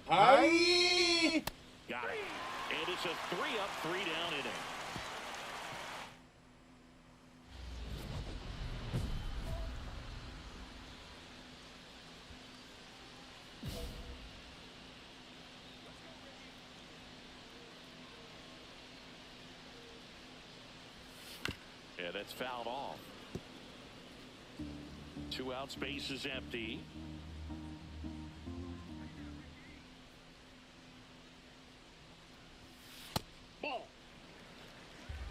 Hi! Got it. And it's a 3-up, 3-down inning. Yeah, that's fouled off. 2 outs, base is empty. Ball.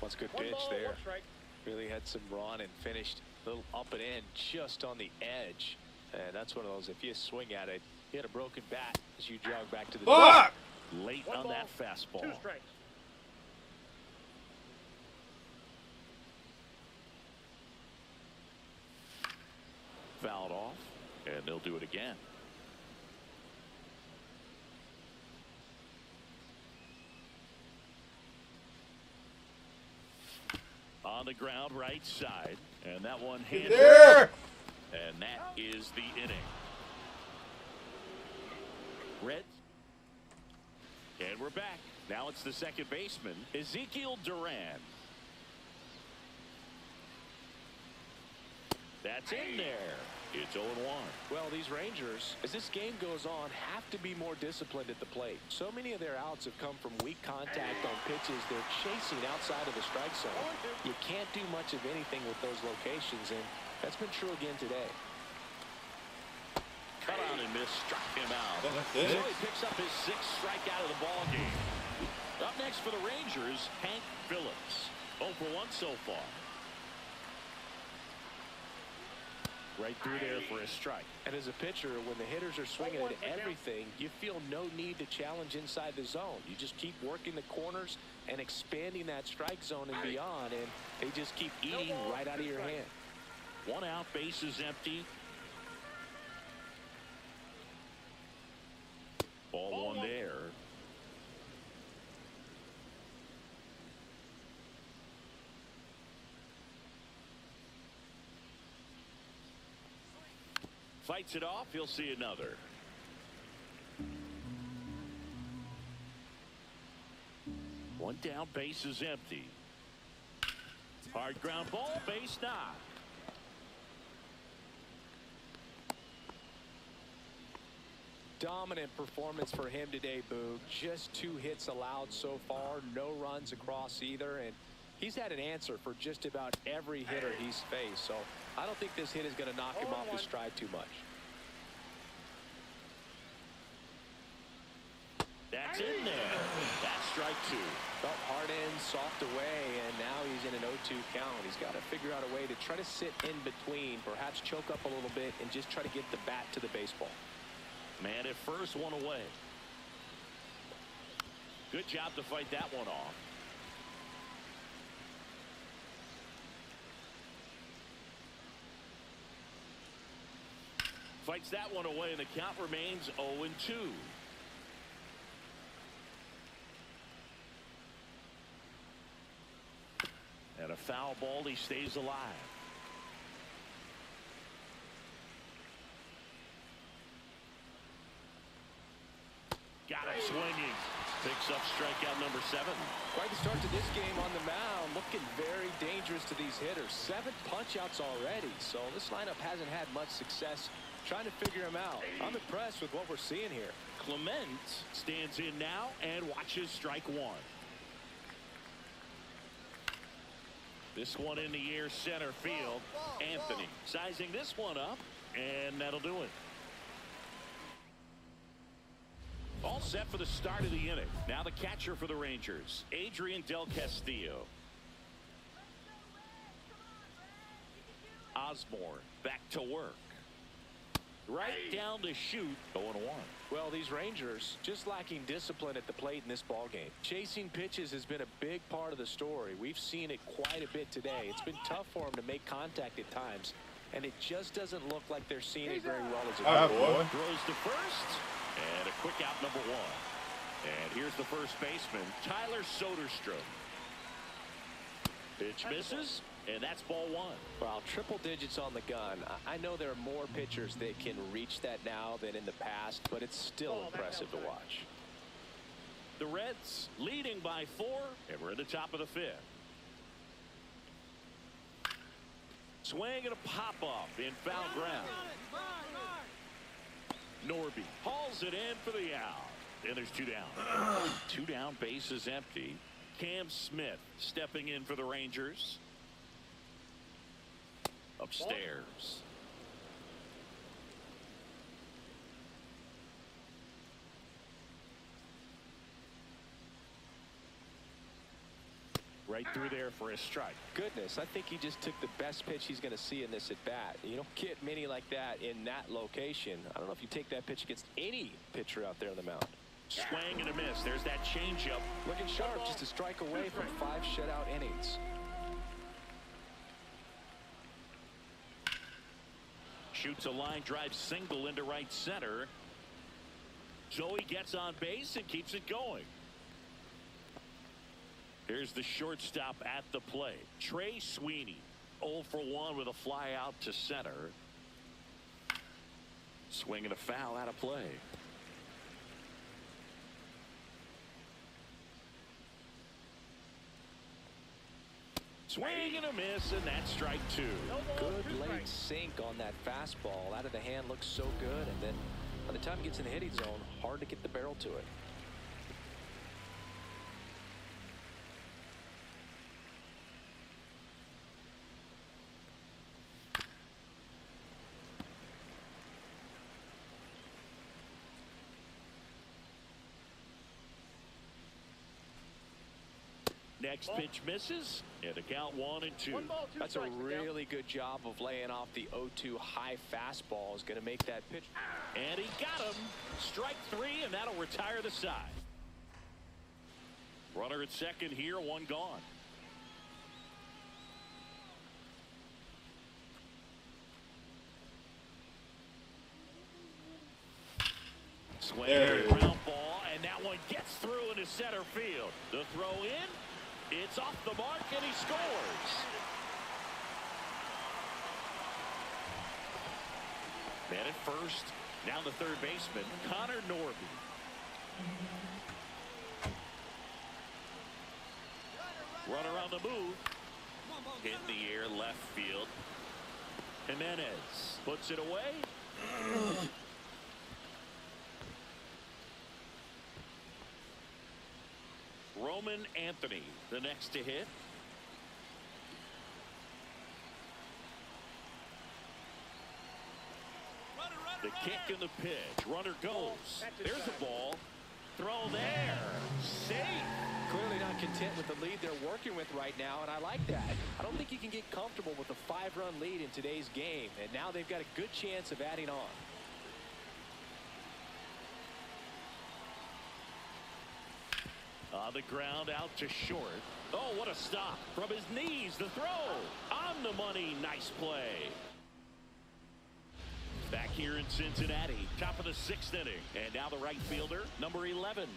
What's a good One pitch ball, there. one strike. Really had some run and finished a little up and in just on the edge. And that's one of those, if you swing at it, you had a broken bat as you jog back to the Fuck! Late One on ball, that fastball. 2 strikes. Fouled off, and they'll do it again. On the ground, right side, and that one handed. There! And that is the inning. Reds. And we're back. Now it's the second baseman, Ezekiel Duran. That's in there. It's 0-1. Well, these Rangers, as this game goes on, have to be more disciplined at the plate. So many of their outs have come from weak contact on pitches they're chasing outside of the strike zone. You can't do much of anything with those locations, and that's been true again today. Cut out and miss, struck him out. That's it. So he picks up his 6th strikeout of the ball game. Up next for the Rangers, Hank Phillips. 0 for 1 so far. Right through there for a strike. And as a pitcher, when the hitters are swinging at everything, you feel no need to challenge inside the zone. You just keep working the corners and expanding that strike zone and beyond, and they just keep eating right out of your hand. 1 out, base is empty. Ball 1 there. Fights it off. He'll see another. One down, base is empty. Hard ground ball, base knock. Dominant performance for him today, Boog. Just 2 hits allowed so far, no runs across either, and he's had an answer for just about every hitter he's faced. So I don't think this hit is going to knock him off his stride too much. That's in there. That's strike 2. Felt hard in, soft away, and now he's in an 0-2 count. He's got to figure out a way to try to sit in between, perhaps choke up a little bit, and just try to get the bat to the baseball. Man at first, 1 away. Good job to fight that one off. Fights that one away, and the count remains 0-2. And a foul ball, he stays alive. Got him swinging. Picks up strikeout number 7. Quite the start to this game on the mound. Looking very dangerous to these hitters. 7 punch-outs already. So this lineup hasn't had much success trying to figure him out. I'm impressed with what we're seeing here. Clement stands in now and watches strike 1. This one in the air, center field. Anthony sizing this one up, and that'll do it. All set for the start of the inning. Now the catcher for the Rangers, Adrian Del Castillo. Osborne back to work. Right down to shoot. 0-1. Well, these Rangers just lacking discipline at the plate in this ball game. Chasing pitches has been a big part of the story. We've seen it quite a bit today. It's been tough for them to make contact at times, and it just doesn't look like they're seeing it very well as a boy. Throws to first, and a quick out, number 1. And here's the first baseman, Tyler Soderstrom. Pitch misses, and that's ball one. Well, triple digits on the gun. I know there are more pitchers that can reach that now than in the past, but it's still impressive to watch. The Reds leading by 4, and we're at the top of the 5th. Swing and a pop-off in foul ground. Norby hauls it in for the out. And there's 2 down. 2 down, base is empty. Cam Smith stepping in for the Rangers. Upstairs. Right through there for a strike. Goodness, I think he just took the best pitch he's going to see in this at bat. You don't get many like that in that location. I don't know if you take that pitch against any pitcher out there on the mound. Swing and a miss. There's that changeup. Looking sharp, just a strike away from 5 shutout innings. Shoots a line drive single into right center. Joey gets on base and keeps it going. Here's the shortstop at the plate. Trey Sweeney, 0 for 1 with a fly out to center. Swing and a foul out of play. Swing and a miss, and that's strike 2. Good late sink on that fastball. Out of the hand looks so good, and then by the time it gets in the hitting zone, hard to get the barrel to it. Next pitch misses, and a count 1 and 2. That's a really good job of laying off the 0-2 high fastball. Is going to make that pitch. And he got him. Strike 3, and that'll retire the side. Runner at second here, 1 gone. Swing and ground ball, and that one gets through into center field. The throw in. It's off the mark, and he scores. Man at first. Now the third baseman, Connor Norby. Runner on the move. Hit in the air, left field. Jimenez puts it away. Roman Anthony, the next to hit. The kick and the pitch. Runner goes. There's the ball. Throw there. Safe. Clearly not content with the lead they're working with right now, and I like that. I don't think you can get comfortable with a 5-run lead in today's game, and now they've got a good chance of adding on. On the ground out to short. Oh, what a stop. From his knees, the throw. On the money. Nice play. Back here in Cincinnati. Top of the 6th inning. And now the right fielder, number 11.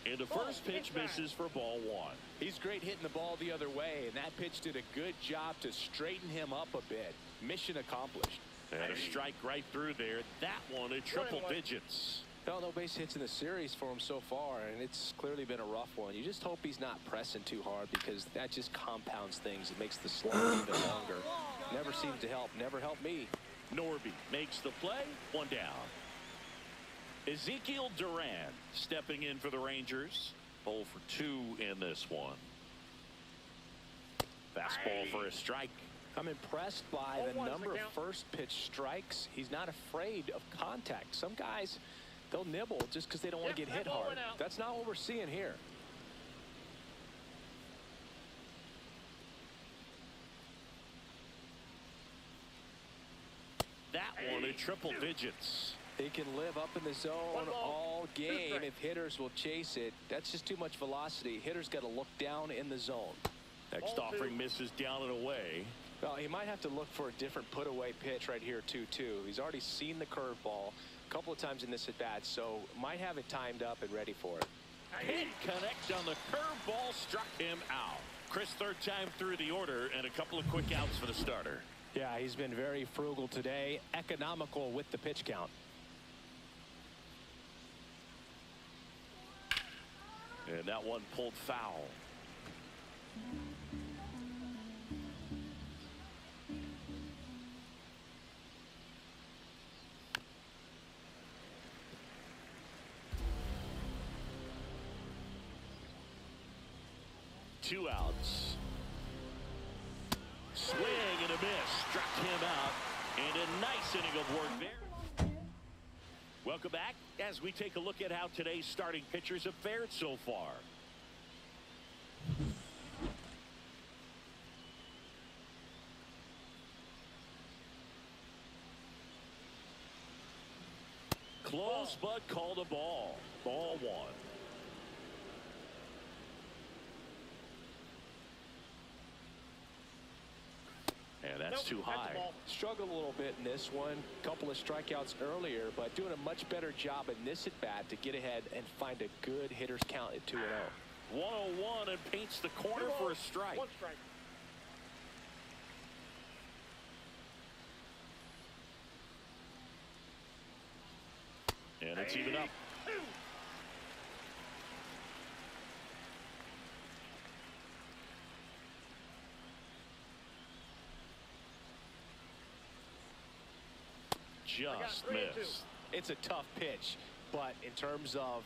And the first pitch misses for ball 1. He's great hitting the ball the other way, and that pitch did a good job to straighten him up a bit. Mission accomplished. And a strike right through there. That one in triple digits. No base hits in the series for him so far, and it's clearly been a rough one. You just hope he's not pressing too hard, because that just compounds things. It makes the slog even longer. Never seems to help. Never helped me. Norby makes the play. 1 down. Ezekiel Duran stepping in for the Rangers. 0 for 2 in this one. Fastball for a strike. I'm impressed by the number of first pitch strikes. He's not afraid of contact. Some guys, they'll nibble just because they don't want to get hit hard. That's not what we're seeing here. That one in triple digits. He can live up in the zone all game if hitters will chase it. That's just too much velocity. Hitters got to look down in the zone. Next offering misses down and away. Well, he might have to look for a different put-away pitch right here, too. He's already seen the curveball a couple of times in this at-bat, so might have it timed up and ready for it. Hit connect on the curveball, struck him out. Chris, third time through the order, and a couple of quick outs for the starter. Yeah, he's been very frugal today, economical with the pitch count. And that one pulled foul. Two outs. Swing and a miss. Struck him out. And a nice inning of work there. Welcome back as we take a look at how today's starting pitchers have fared so far. Close, but called a ball. Ball one. And that's too high. Struggled a little bit in this one. Couple of strikeouts earlier, but doing a much better job in this at-bat to get ahead and find a good hitter's count at 2-0. 101 and paints the corner for a strike. One strike. And it's even up. Just missed. It's a tough pitch, but in terms of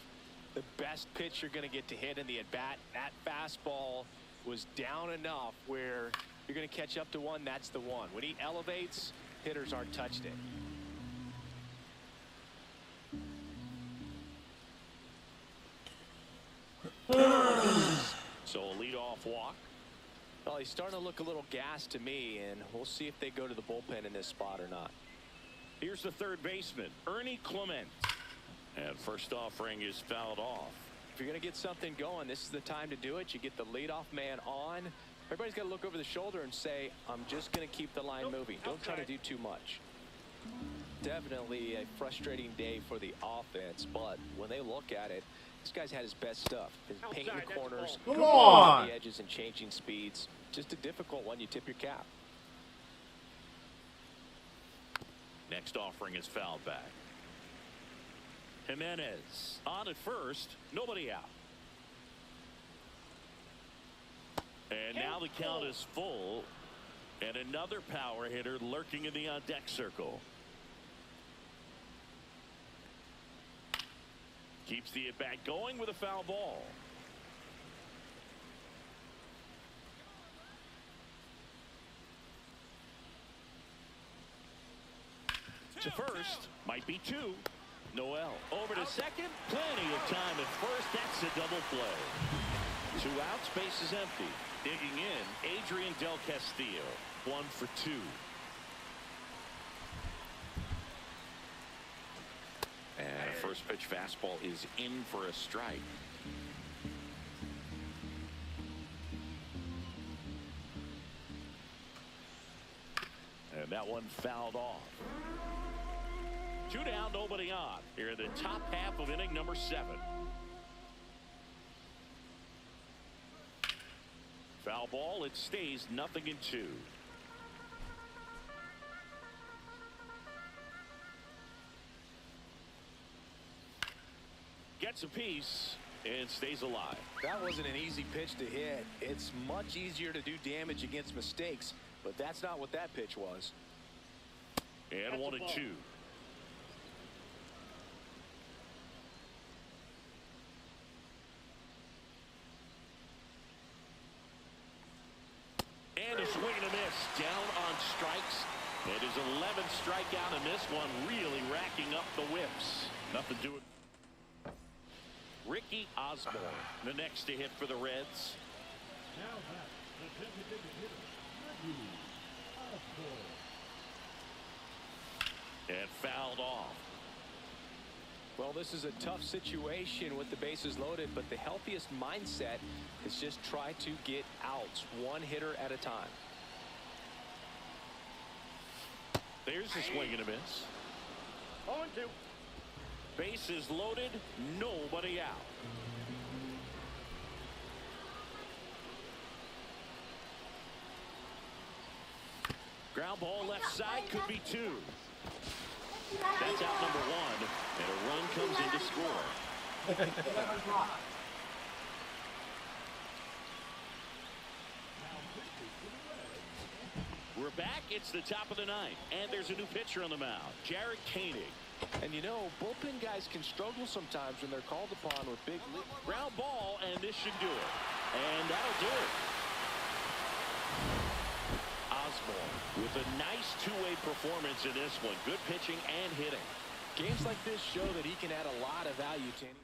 the best pitch you're going to get to hit in the at-bat, that fastball was down enough where you're going to catch up to one. That's the one. When he elevates, hitters aren't touched it. So a leadoff walk. Well, he's starting to look a little gassed to me, and we'll see if they go to the bullpen in this spot or not. Here's the third baseman, Ernie Clement. And first offering is fouled off. If you're going to get something going, this is the time to do it. You get the leadoff man on. Everybody's got to look over the shoulder and say, I'm just going to keep the line moving. Don't try to do too much. Definitely a frustrating day for the offense, but when they look at it, this guy's had his best stuff. His painting the corners, come on, the edges and changing speeds. Just a difficult one. You tip your cap. Next offering is fouled back. Jimenez on at first, nobody out. And now the count is full, and another power hitter lurking in the on-deck circle. Keeps the at-bat going with a foul ball. To first, might be two. Noel over to second. Plenty of time at first. That's a double play. 2 outs, base is empty. Digging in, Adrian Del Castillo. 1 for 2. And a first pitch fastball is in for a strike. And that one fouled off. 2 down, nobody on. Here in the top half of inning number 7. Foul ball, it stays 0-2. Gets a piece and stays alive. That wasn't an easy pitch to hit. It's much easier to do damage against mistakes, but that's not what that pitch was. And 1-2. And a swing and a miss. Down on strikes. It is 11th strikeout, and this one really racking up the whips. Nothing to it. Ricky Osborne, the next to hit for the Reds. Now back, the designated hitter, Ricky Osborne. And fouled off. Well, this is a tough situation with the bases loaded, but the healthiest mindset is just try to get outs, one hitter at a time. There's a swing and a miss. 0-2. Bases loaded, nobody out. Ground ball left side, could be 2. That's out number 1, and a run comes in to score. We're back. It's the top of the 9th, and there's a new pitcher on the mound, Jared Koenig. And you know, bullpen guys can struggle sometimes when they're called upon with big league. Ground ball, and this should do it. And that'll do it. Osborne with a nice two-way performance in this one. Good pitching and hitting. Games like this show that he can add a lot of value to any